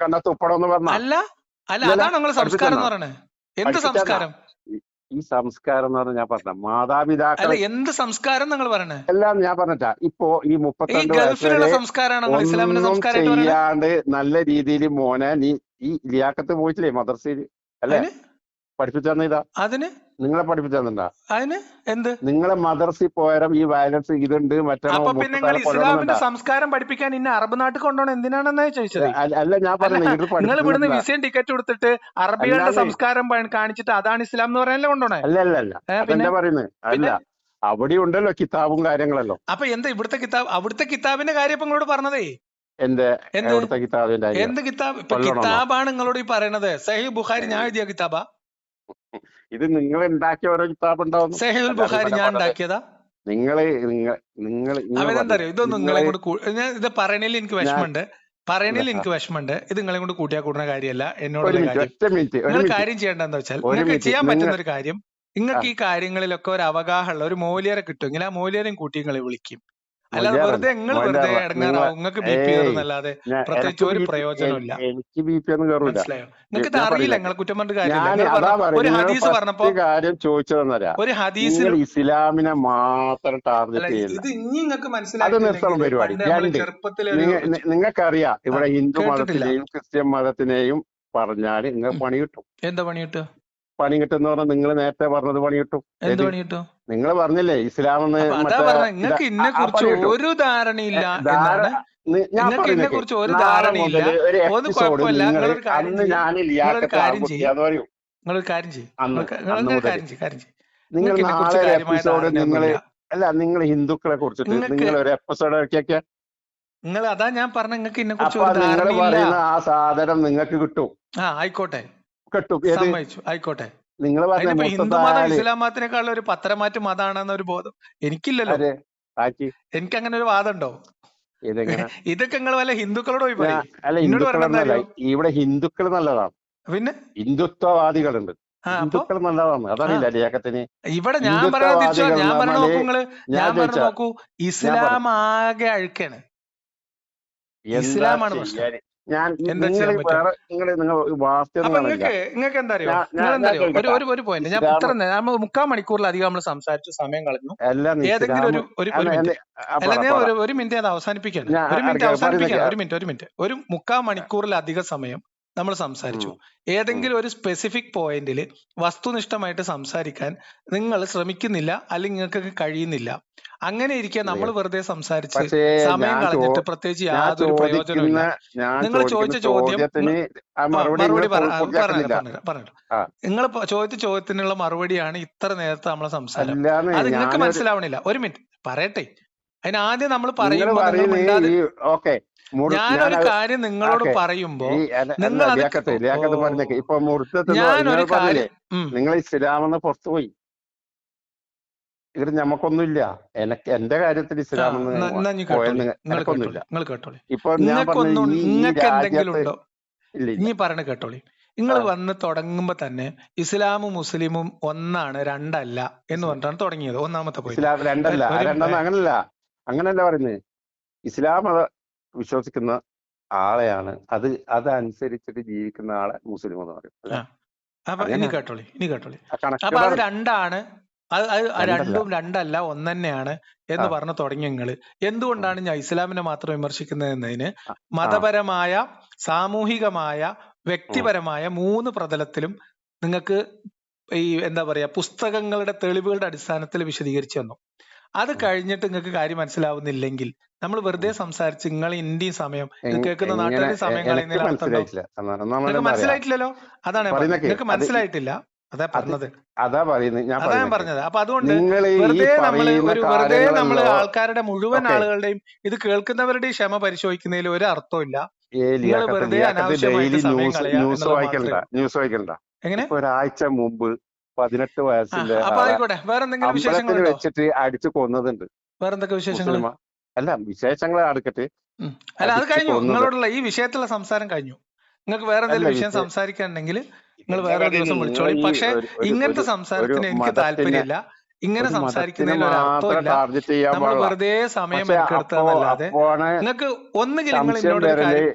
കണ്ട തുപ്പടോന്ന് പറഞ്ഞോ? അല്ല അതാണ് നിങ്ങൾ സംസ്കാരം എന്ന് പറയണേ. എന്ത് സംസ്കാരം? ഈ സംസ്കാരം എന്ന് പറഞ്ഞാൽ ഞാൻ പറഞ്ഞ മാതാപിതാക്കൾ. എന്ത് സംസ്കാരം നിങ്ങൾ പറയണേ? എല്ലാം ഞാൻ പറഞ്ഞിട്ടാ. ഇപ്പൊ ഈ 32 ഗൾഫിലുള്ള സംസ്കാരമാണ് ചെയ്യാണ്ട് നല്ല രീതിയിൽ മോനെ നീ ഈ ലിയാഖത്ത് പോയിട്ടില്ലേ മദ്രസയിൽ? അല്ലെ പഠിപ്പിച്ചു തന്നിതാ? അതിന് നിങ്ങളെ പഠിപ്പിച്ചു തന്നിട്ടാ? അതിന് എന്ത്? നിങ്ങളെ മദ്രസയിൽ പോയാലും ഈ വയലൻസ് ഇതുണ്ട് മറ്റേ. പിന്നെ നിങ്ങൾ ഇസ്ലാമിന്റെ സംസ്കാരം പഠിപ്പിക്കാൻ ഇന്ന അറബ് നാട്ടിൽ കൊണ്ടുപോകണം എന്തിനാണെന്നാ ചോദിച്ചത്? അല്ല ഞാൻ പറഞ്ഞത് നിങ്ങൾ ഇവിടുന്ന് വിസയും ടിക്കറ്റ് കൊടുത്തിട്ട് അറബികളുടെ സംസ്കാരം കാണിച്ചിട്ട് അതാണ് ഇസ്ലാം എന്ന് പറയാനല്ലേ കൊണ്ടുപോണേ? അല്ല പിന്നെ പറയുന്നത് അല്ല. അവിടെ ഉണ്ടല്ലോ കിതാബും കാര്യങ്ങളല്ലോ. അപ്പൊ എന്താ ഇവിടുത്തെ കിതാബ്? അവിടുത്തെ കിതാബിന്റെ കാര്യം ഇപ്പൊ നിങ്ങളോട് പറഞ്ഞതേ. എന്ത് കിതാബിന്റെ? എന്ത് കിതാബ്? ഇപ്പൊ കിതാബാണ് നിങ്ങളോട് ഈ പറയണത്. സഹീഹ് ബുഖാരി ഞാൻ എഴുതിയ കിതാബാ? ഇത് നിങ്ങൾ ഉണ്ടാക്കിയ ഓരോ കിതാബ് ഉണ്ടാവും. സഹീഹുൽ ബുഖാരി ഞാൻ ഉണ്ടാക്കിയതാ? നിങ്ങൾ അവരെന്തറിയോ ഇതൊന്നും നിങ്ങളെ കൊണ്ട് ഇത് പറയണേൽ എനിക്ക് വിഷമമുണ്ട്. ഇത് നിങ്ങളെ കൊണ്ട് കൂട്ടിയാ കൂടുന്ന കാര്യമല്ല. എന്നോട് നിങ്ങൾ കാര്യം ചെയ്യേണ്ടതെന്ന് വെച്ചാൽ നിങ്ങൾക്ക് ചെയ്യാൻ പറ്റുന്ന ഒരു കാര്യം, നിങ്ങൾക്ക് ഈ കാര്യങ്ങളിലൊക്കെ ഒരു അവഗാഹമുള്ള ഒരു മൂല്യരെ കിട്ടുമെങ്കിൽ ആ മൂല്യരെയും കൂട്ടി നിങ്ങളെ വിളിക്കും. അല്ലാതെ വെറുതെ വെറുതെ ഇടങ്ങാറാവും. നിങ്ങൾക്ക് ബി പി കയറുന്നല്ലാതെ പ്രത്യേകിച്ച് ഒരു പ്രയോജനമില്ല. എനിക്ക് ബി പി ഒന്നും കയറില്ല. മനസ്സിലായോ? നിങ്ങൾക്ക് ഇത് അറിയില്ല. നിങ്ങളെ കുറ്റം പറഞ്ഞിട്ട് കാര്യമില്ല. ഒരു ഹദീസ് പറഞ്ഞപ്പോ ഒരു ഹദീസിൽ ഇസ്ലാമിനെ മാത്രം ടാർഗറ്റ് ചെയ്യില്ല. ഇത് ഇനി നിങ്ങൾക്ക് മനസ്സിലായി. ചെറുപ്പത്തിൽ നിങ്ങൾക്കറിയാം ഇവിടെ ഹിന്ദു മതത്തിനെയും ക്രിസ്ത്യൻ മതത്തിനെയും പറഞ്ഞാല് നിങ്ങൾക്ക് പണി കിട്ടും. എന്താ പണി കിട്ടുക? പണി കിട്ടുന്ന പറഞ്ഞാൽ നിങ്ങൾ നേരത്തെ പറഞ്ഞത് പണി കിട്ടും. എന്ത് പണി കിട്ടും? നിങ്ങൾ പറഞ്ഞില്ലേ ഇസ്ലാം നിങ്ങൾക്ക് ഇതിനെ കുറിച്ച് ഒരു ധാരണയില്ല. നിങ്ങൾക്ക് ഇതിനെ കുറിച്ച് ഒരു ധാരണയില്ല. ഒരു കുഴപ്പമില്ല. നിങ്ങളൊരു കാര്യം ചെയ്യും. നിങ്ങൾ നിങ്ങൾക്ക് ഇതിനെ കുറിച്ച് നാളെ ഒരു കാര്യമായ എപ്പിസോഡ് നിങ്ങൾ ധാരണയൊന്നുമില്ല. അല്ല നിങ്ങൾ ഹിന്ദുക്കളെ കുറിച്ചിട്ട് നിങ്ങൾക്ക് നിങ്ങൾ ഒരു എപ്പിസോഡ് ഇറക്കിയൊക്കെ നിങ്ങൾ അതാ ഞാൻ പറഞ്ഞ നിങ്ങൾക്ക് ഇതിനെ കുറിച്ച് അപ്പൊ ഒരു നിങ്ങൾ ധാരണയില്ല. പറയുന്ന ആ സാധനം നിങ്ങൾക്ക് കിട്ടും. ആയിക്കോട്ടെ, കിട്ടും. ഏത് സമ്മതിച്ചു, ആയിക്കോട്ടെ. നിങ്ങൾ പറഞ്ഞ അതിനിപ്പോ ഹിന്ദു മതം മുത്തത്താല് ഇസ്ലാം മതത്തിനേക്കാളും ഒരു പത്തരമാറ്റ് മതമാണെന്ന ഒരു ബോധം എനിക്കില്ലല്ലോ. ആര് ആക്കി എനിക്ക് അങ്ങനെ ഒരു വാദം ഉണ്ടോ? ഇതെങ്ങനെ ഇതൊക്കെ നിങ്ങൾ വല്ല ഹിന്ദുക്കളോട് പോയി പറയും. അല്ല എന്നോട് ഹിന്ദുക്കൾ പറഞ്ഞ എന്നല്ല, കാര്യം ഇവിടെ ഹിന്ദുക്കൾ നല്ലതാണ്, പിന്നെ ഹിന്ദുത്വവാദികളുണ്ട്, അപ്പൊ ഹിന്ദുക്കൾ നല്ലതാണ്. അതറിയില്ല ലിയാക്കത്തിന്. ഇവിടെ ഞാൻ പറഞ്ഞ തിരിച്ചോ, ഹിന്ദുത്വവാദികൾ ഞാൻ എന്ന് പറഞ്ഞ പറഞ്ഞാല് നോക്കൂ നിങ്ങള്, ഞാൻ പറഞ്ഞ ചോദിച്ചാ നോക്കൂ, ഇസ്ലാം ആകെ അഴുക്കാണ്. എന്താ ഇസ്ലാമാണ് പ്രശ്നം. ചെയ്യാന്? ഞാൻ എന്താ നിങ്ങൾ ചെയ്യാൻ പറ്റുക? വേറെ നിങ്ങൾ വാസ്തവം അപ്പൊ കാണില്ല. നിങ്ങൾക്ക് എന്താ അറിയോ, ഞാൻ നിങ്ങൾ എന്താ അറിയോ, ചോദിക്കട്ടെ, ഒരു പോയിന്റ് ഞാൻ ഇസ്ലാം ഇത്ര നമ്മൾ 3/4 മണിക്കൂറിലധികം നമ്മൾ സംസാരിച്ചു, സമയം കളഞ്ഞു. എല്ലാം ഏതെങ്കിലും ഇസ്ലാം ഒരു മിനിറ്റ് അല്ല, ഞാൻ ഒരു മിനിറ്റ് അത് അവസാനിപ്പിക്കാണ്. ഒരു മിനിറ്റ് അവസാനിപ്പിക്കാണ്. ഒരു മിനിറ്റ് ഒരു 3/4 മണിക്കൂറിലധികം സമയം നമ്മൾ സംസാരിച്ചു. ഏതെങ്കിലും ഒരു സ്പെസിഫിക് പോയിന്റിൽ വസ്തുനിഷ്ഠമായിട്ട് സംസാരിക്കാൻ നിങ്ങൾ ശ്രമിക്കുന്നില്ല, അല്ലെങ്കിൽ നിങ്ങൾക്ക് കഴിയുന്നില്ല. അങ്ങനെ ഇരിക്കാൻ നമ്മൾ വെറുതെ സംസാരിച്ച് സമയം കളഞ്ഞിട്ട് പ്രത്യേകിച്ച് യാതൊരു പ്രയോജനമില്ല. നിങ്ങൾ ചോദിച്ച ചോദ്യം മറുപടി പറഞ്ഞു. നിങ്ങൾ ചോദിച്ച ചോദ്യത്തിനുള്ള മറുപടിയാണ് ഇത്ര നേരത്തെ നമ്മളെ സംസാരം. അത് നിങ്ങൾക്ക് മനസ്സിലാവണില്ല. ഒരു മിനിറ്റ് പറയട്ടെ. അതിനാദ്യം നമ്മൾ പറയുമ്പോൾ ഞാനൊരു കാര്യം നിങ്ങളോട് പറയുമ്പോ ഞാനൊരു കാര്യം നിങ്ങൾ ഇസ്ലാമെന്ന് പുറത്തുപോയി. ഇത് നമുക്കൊന്നുമില്ല. എന്റെ കാര്യത്തിൽ ഇസ്ലാം എനിക്കൊന്നുമില്ല. ഇപ്പൊ ഞാൻ പറഞ്ഞുണ്ടോ ഇനി പറഞ്ഞ കേട്ടോളി. നിങ്ങൾ വന്ന് തുടങ്ങുമ്പോ തന്നെ ഇസ്ലാമും മുസ്ലിമും ഒന്നാണ്, രണ്ടല്ല എന്ന് പറഞ്ഞിട്ടാണ് തുടങ്ങിയത്. ഒന്നാമത്തെ പോയിന്റ് രണ്ടല്ല. അങ്ങനല്ല പറയുന്നത്. ഇസ്ലാം വിശ്വസിക്കുന്ന ആളെയാണ് അതനുസരിച്ചിട്ട് ജീവിക്കുന്ന ആളെ മുസ്ലിം എന്ന് പറയും. അപ്പൊ ഇനി കേട്ടോളി. അപ്പൊ അത് രണ്ടാണ്, രണ്ടും രണ്ടല്ല ഒന്ന് തന്നെയാണ് എന്ന് പറഞ്ഞു തുടങ്ങി നിങ്ങള്. എന്തുകൊണ്ടാണ് ഞാൻ ഇസ്ലാമിനെ മാത്രം വിമർശിക്കുന്നത് എന്നതിന് മതപരമായ, സാമൂഹികമായ, വ്യക്തിപരമായ 3 പ്രതലത്തിലും നിങ്ങൾക്ക് ഈ എന്താ പറയാ പുസ്തകങ്ങളുടെ തെളിവുകളുടെ അടിസ്ഥാനത്തിൽ വിശദീകരിച്ചു തന്നു. അത് കഴിഞ്ഞിട്ട് നിങ്ങൾക്ക് കാര്യം മനസ്സിലാവുന്നില്ലെങ്കിൽ നമ്മൾ വെറുതെ സംസാരിച്ച് നിങ്ങൾ ഇന്ത്യയും സമയം കേൾക്കുന്ന നാട്ടുകാരുടെ സമയം കളയുന്നതിൽ നിങ്ങൾക്ക് മനസ്സിലായിട്ടില്ലല്ലോ. അതാണ് നിങ്ങൾക്ക് മനസ്സിലായിട്ടില്ല. അതാ പറഞ്ഞത്. അതാ ഞാൻ പറഞ്ഞത്. അപ്പൊ അതുകൊണ്ട് വെറുതെ നമ്മള് ആൾക്കാരുടെ മുഴുവൻ ആളുകളുടെയും ഇത് കേൾക്കുന്നവരുടെയും ക്ഷമ പരിശോധിക്കുന്നതിൽ ഒരു അർത്ഥമില്ല. നിങ്ങൾ വെറുതെ അനാവശ്യമായിട്ട് സമയം കളയാ. എങ്ങനെ ഒരാഴ്ച മുമ്പ് 18 വയസ്സിന്റെ അമ്പലത്തിൽ വെച്ചിട്ട് അടിച്ചു കൊന്നതുണ്ട്. വേറെന്തൊക്കെ വിശേഷങ്ങൾ? അല്ല വിശേഷങ്ങൾ അടുക്കട്ടെ. അല്ല അത് കഴിഞ്ഞു. നിങ്ങളോടുള്ള ഈ വിഷയത്തിലുള്ള സംസാരം കഴിഞ്ഞു. നിങ്ങൾക്ക് വേറെ എന്തെങ്കിലും വിഷയം സംസാരിക്കാനുണ്ടെങ്കിൽ നിങ്ങൾ വേറെ ദിവസം വിളിച്ചോളി. പക്ഷെ ഇങ്ങനത്തെ സംസാരത്തിന് എനിക്ക് താല്പര്യമില്ല. ഇങ്ങനെ സംസാരിക്കുന്നതിൽ ഒരു അർത്ഥമില്ല. നമ്മൾ വെറുതെ സമയം എടുക്കുന്നതല്ലാതെ നിങ്ങൾക്ക് ഒന്നുകിൽ നിങ്ങൾ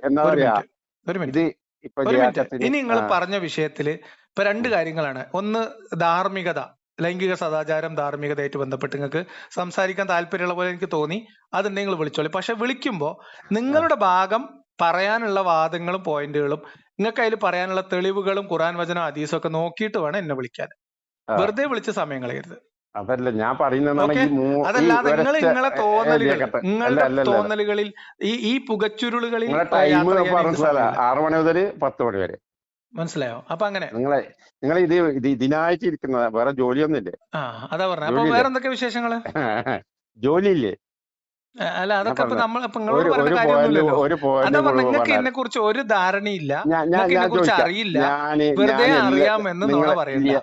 എന്നോട് ഒരു മിനിറ്റ് ഇനി നിങ്ങൾ പറഞ്ഞ വിഷയത്തില് ഇപ്പൊ 2 കാര്യങ്ങളാണ്. ഒന്ന് ധാർമ്മികത, ലൈംഗിക സദാചാരം, ധാർമ്മികതയായിട്ട് ബന്ധപ്പെട്ട് നിങ്ങൾക്ക് സംസാരിക്കാൻ താല്പര്യമുള്ള പോലെ എനിക്ക് തോന്നി. അതുണ്ടെങ്കിൽ നിങ്ങൾ വിളിച്ചോളി. പക്ഷെ വിളിക്കുമ്പോ നിങ്ങളുടെ ഭാഗം പറയാനുള്ള വാദങ്ങളും പോയിന്റുകളും നിങ്ങൾക്ക് അതിൽ പറയാനുള്ള തെളിവുകളും ഖുർആൻ വചനം ഹദീസും ഒക്കെ നോക്കിയിട്ട് വേണം എന്നെ വിളിക്കാൻ. വെറുതെ വിളിച്ച് സമയം കളയരുത്. അതല്ല ഞാൻ പറയുന്നത്. അതല്ലാതെ നിങ്ങളെ തോന്നലുകളിൽ ഈ പുകച്ചുരുളുകളിൽ 6 മണി മുതൽ 10 മണി വരെ. മനസ്സിലായോ? അപ്പൊ അങ്ങനെ നിങ്ങൾ ഇതിനായിട്ട് ഇരിക്കുന്ന വേറെ ജോലിയൊന്നുമില്ലേ? അതാ പറഞ്ഞ. അപ്പൊ വേറെ എന്തൊക്കെ വിശേഷങ്ങള്? ജോലിയില്ലേ? അല്ല അതൊക്കെ നിങ്ങളോട് പറഞ്ഞ കാര്യമൊന്നുമില്ലല്ലോ. അതാ പറഞ്ഞ നിങ്ങൾക്ക് എന്നെ കുറിച്ച് ഒരു ധാരണയില്ല, എന്നെ കുറിച്ച് അറിയില്ല, വെറുതെ അറിയാമെന്ന് നോണ പറയില്ല.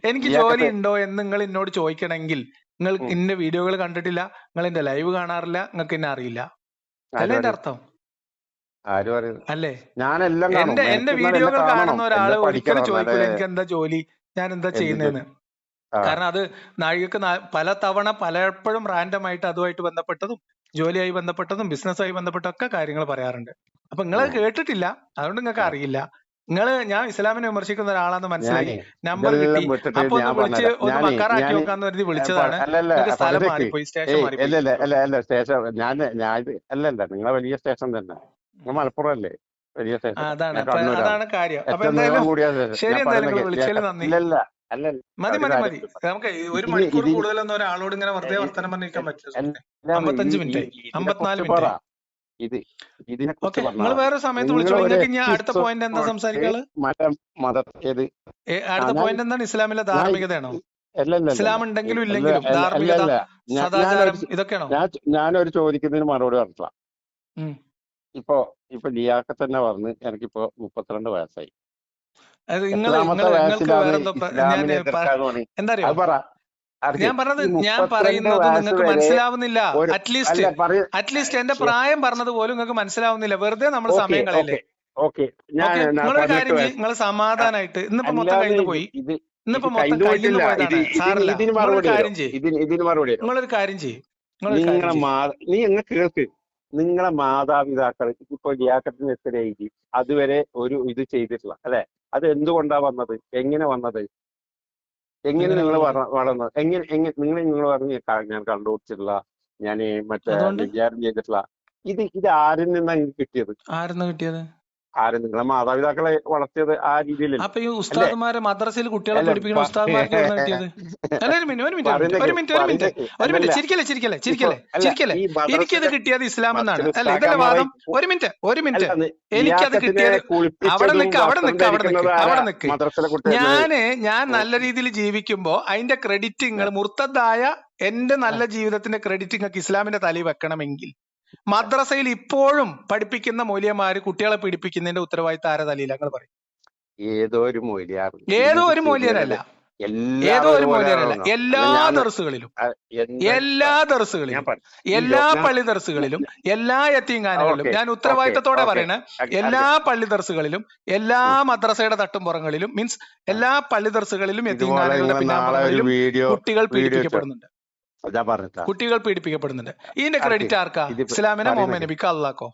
എനിക്ക് ജോലി ഉണ്ടോ എന്ന് നിങ്ങൾ എന്നോട് ചോദിക്കണമെങ്കിൽ നിങ്ങൾ ഇന്ന വീഡിയോകൾ കണ്ടിട്ടില്ല, നിങ്ങൾ എന്റെ ലൈവ് കാണാറില്ല, നിങ്ങൾക്ക് എന്നെ അറിയില്ല. അല്ലേ എന്റെ അർത്ഥം? അല്ലേ? എന്റെ വീഡിയോകൾ കാണുന്ന ഒരാള് ഒരിക്കലും ചോദിക്കില്ല എനിക്ക് എന്താ ജോലി, ഞാൻ എന്താ ചെയ്യുന്നതെന്ന്. കാരണം അത് നാഴികക്ക് പല തവണ പലപ്പോഴും റാൻഡം ആയിട്ട് അതുമായിട്ട് ബന്ധപ്പെട്ടതും ജോലിയായി ബന്ധപ്പെട്ടതും ബിസിനസ്സുമായി ബന്ധപ്പെട്ടൊക്കെ കാര്യങ്ങൾ പറയാറുണ്ട്. അപ്പൊ നിങ്ങൾ കേട്ടിട്ടില്ല, അതുകൊണ്ട് നിങ്ങൾക്ക് അറിയില്ല. ഞാൻ ഇസ്ലാമിനെ വിമർശിക്കുന്ന ഒരാളാന്ന് മനസ്സിലായി, നമ്പർ കിട്ടി, അപ്പൊ ഒന്ന് വിളിച്ച് ഒന്ന് മക്കാറാക്കി നോക്കാന്ന് കരുതി വിളിച്ചതാണ്. സ്ഥലം മാറിപ്പോയി, സ്റ്റേഷൻ മാറിപ്പോയി. നിങ്ങളെ വലിയ സ്റ്റേഷൻ തന്നെ മലപ്പുറം അല്ലേ? വലിയ സ്റ്റേഷൻ. അതാണ് കാര്യം. അപ്പൊ എന്തായാലും ശരി, എന്തായാലും വിളിച്ചതിൽ നന്ദി. മതി. നമുക്ക് 1 മണിക്കൂർ കൂടുതലൊന്നും ഒരാളോട് ഇങ്ങനെ വെറുതെ വർത്തമാനം പറഞ്ഞിരിക്കാൻ പറ്റില്ല. 55 മിനിറ്റ് 54 മിനിറ്റ്. നിങ്ങൾ വേറെ സമയത്ത് വിളിച്ചോളൂ. നിങ്ങൾക്ക് ഇനി അടുത്ത പോയിന്റ് എന്താ സംസാരിക്കാനുള്ളത്? അടുത്ത പോയിന്റ് എന്താണ്? ഇസ്ലാമിലെ ധാർമ്മികതയാണോ? അല്ല അല്ല അല്ല ഇസ്ലാം അല്ല ഉണ്ടെങ്കിലും അല്ല ഇല്ലെങ്കിലും അല്ല ധാർമ്മികത, അല്ല സദാചാരം ഇതൊക്കെയാണോ? ഞാനൊരു ചോദിക്കുന്നതിന് മറുപടി പറഞ്ഞില്ല. ഉം. ഇപ്പൊ ലിയാഖത്ത് തന്നെ പറഞ്ഞ് എനിക്കിപ്പോ 32 വയസ്സായി. അത് എത്രാമത്തെ നിങ്ങൾക്ക് വയസ്സിലാണ് വേറെന്തോ ഞാൻ ഇസ്ലാമിനെ എതിർക്കാന്ന് പറഞ്ഞു? എന്താ അറിയോ, അത് പറ ആർക്ക്. ഞാൻ പറഞ്ഞത്, ഈ ഞാൻ 32 പറയുന്നത് വയസ്സ് നിങ്ങൾക്ക് വരെ മനസ്സിലാവുന്നില്ല. ഒരു അറ്റ്ലീസ്റ്റ് അല്ല പറയ എന്റെ പ്രായം പറഞ്ഞത് പോലും നിങ്ങൾക്ക് മനസ്സിലാവുന്നില്ല. വെറുതെ നമ്മൾ ഓക്കെ സമയം കളയല്ലേ. ഓക്കെ ഓക്കെ ഞാൻ ഓക്കെ, നിങ്ങളൊരു 18 കാര്യം ചെയ്യും, വയസ്സ് നിങ്ങൾ സമാധാനമായിട്ട്, ഇന്നിപ്പോ മൊത്തം അല്ലാതെ കയ്യിൽ പോയി, ഇത് ഇന്നിപ്പോ മൊത്തം കഴിഞ്ഞു കയ്യിൽ നിന്ന് പോയിട്ടില്ല. പോയതാണ്, സാറില്ല. ഇതിന് നിങ്ങളൊരു മറുപടി കാര്യം തരും. ചെയ്യും, ഇതിന് മറുപടി തരും. നിങ്ങളൊരു കാര്യം ചെയ്യും, നിങ്ങളൊരു കാര്യം നിങ്ങളെ ചെയ്യും. നീ എങ്ങനെ കേൾക്ക്. നിങ്ങളെ മാതാപിതാക്കൾ ഇപ്പൊ ലിയാഖത്തിന് എത്ര ഏജ് അതുവരെ ഒരു ഇത് ചെയ്തിട്ടില്ല അല്ലെ? അത് എന്തുകൊണ്ടാ വന്നത്? എങ്ങനെ വന്നത്? എങ്ങനെ എങ്ങനെ നിങ്ങൾ വന്നത്? വളർന്നത്? നിങ്ങൾ പറഞ്ഞ് ഞാൻ കണ്ടുപിടിച്ചിട്ടില്ല, ഞാൻ മറ്റേ അതുകൊണ്ട് വിചാരം ചെയ്തിട്ടില്ല. ഇത് ആരിൽ നിന്നാണ് എനിക്ക് കിട്ടിയത്? ആരെന്ന് കിട്ടിയത്? നിങ്ങളെ മാതാപിതാക്കളെ വളർത്തിയത് ആ രീതിയിലല്ലേ? അപ്പൊ ഈ അല്ലേ? ഉസ്താദുമാരെ മദ്രസയിൽ കുട്ടികളെ അല്ല പഠിപ്പിക്കുന്ന ഉസ്താദുമാർക്ക് എവിടെ കിട്ടിയത്? അല്ല, ഒരു മിനിറ്റ്, ചിരിക്കല്ലേ. ഈ എനിക്കത് മദ്രസിലെ കിട്ടിയത് ഇസ്ലാം എന്നാണ്, അല്ല ഇതല്ലേ ഉസ്താദുമാരെ വാദം? ഒരു മിനിറ്റ്, അല്ല എനിക്കത് ലിയാഖത്തിനെ കിട്ടിയത്. അവിടെ കുളിപ്പിച്ചതും നിക്ക് വസ്ത്രം ധരിക്കുന്നത് ആരാ? മദ്രസിലെ കുട്ടികൾ. ഞാൻ നല്ല രീതിയിൽ ജീവിക്കുമ്പോ അതിന്റെ ക്രെഡിറ്റ് നിങ്ങൾ മുർത്തദ്ദായ എന്റെ നല്ല ജീവിതത്തിന്റെ ക്രെഡിറ്റ് നിങ്ങൾക്ക് ഇസ്ലാമിന്റെ തലയിൽ വെക്കണമെങ്കിൽ മദ്രസയിൽ ഇപ്പോഴും പഠിപ്പിക്കുന്ന മൗലവിമാര് കുട്ടികളെ പീഡിപ്പിക്കുന്നതിന്റെ ഉത്തരവാദിത്തം ആരെ തലയില? നിങ്ങൾ പറയും. ഏതോ ഒരു മൊയിലിയാർ, ഏതോ ഒരു മൗലവിയരല്ല, എല്ലാ ദർസുകളിലും, എല്ലാ പള്ളി ദർസുകളിലും, എല്ലാ യത്തീംഖാനകളിലും, ഞാൻ ഉത്തരവാദിത്തത്തോടെ പറയണ എല്ലാ പള്ളി ദർസുകളിലും, എല്ലാ മദ്രസയുടെ തട്ടുംപുറങ്ങളിലും, മീൻസ് എല്ലാ പള്ളി ദർസുകളിലും, യത്തീംഖാനകളുടെ പിന്നാമ്പുറങ്ങളിലും കുട്ടികൾ പീഡിപ്പിക്കപ്പെടുന്നുണ്ട്. ഇതിന്റെ ക്രെഡിറ്റ് ആർക്കാ? ഇസ്ലാമിനെ, മുഹമ്മദ് നബിക്ക്, അള്ളാഹ്ക്കോ?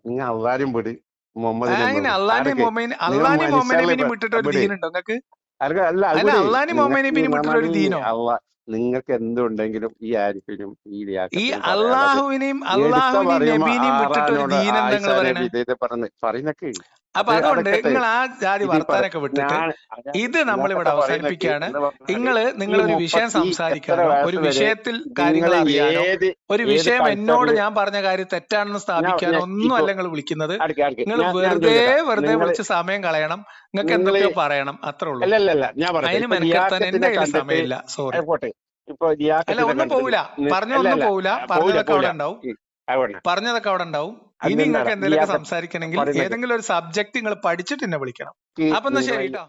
നിങ്ങൾ അള്ളാരും വിട്, അങ്ങനെ അള്ളാഹിനെയും മുഹമ്മദ് നബിനെയും വിട്ടിട്ട് ഒരു ദീനുണ്ടോ നിങ്ങൾക്ക്? അള്ളാഹിനെയും മുഹമ്മദ് നബിനെയും വിട്ടിട്ട് ഒരു ദീനോ? നിങ്ങൾക്ക് എന്തുണ്ടെങ്കിലും ഈ ആരിഫിനും ഈ അള്ളാഹുവിനെയും നബിനെയും വിട്ടിട്ട് ഒരു ദീൻ എന്താ നിങ്ങൾ പറയണേ? അപ്പൊ അതുകൊണ്ട് നിങ്ങൾ ആ ജാതി വർത്താനൊക്കെ വിട്ടിട്ട് ഇത് നമ്മളിവിടെ അവസാനിപ്പിക്കുകയാണ്. നിങ്ങളൊരു വിഷയം സംസാരിക്കാനോ ഒരു വിഷയത്തിൽ കാര്യങ്ങൾ അറിയാനോ ഒരു വിഷയം എന്നോട് ഞാൻ പറഞ്ഞ കാര്യം തെറ്റാണെന്ന് സ്ഥാപിക്കാനോ ഒന്നും അല്ല നിങ്ങൾ വിളിക്കുന്നത്. നിങ്ങൾ വെറുതെ വിളിച്ച് സമയം കളയണം, നിങ്ങൾക്ക് എന്തൊക്കെയോ പറയണം, അത്രേ ഉള്ളൂ. അതിന് മെനക്കെടുത്താൻ എന്റെ കയ്യിൽ സമയമില്ല, സോറി. അല്ല, ഒന്നും പോവില്ല, പറഞ്ഞൊന്നും പോവില്ല, പറഞ്ഞതൊക്കെ അവിടെ ഉണ്ടാവും. ഇനി നിങ്ങൾക്ക് എന്തെങ്കിലുമൊക്കെ സംസാരിക്കണമെങ്കിൽ ഏതെങ്കിലും ഒരു സബ്ജക്ട് നിങ്ങൾ പഠിച്ചിട്ട് എന്നെ വിളിക്കണം. അപ്പൊ എന്നാ ശരി കേട്ടോ.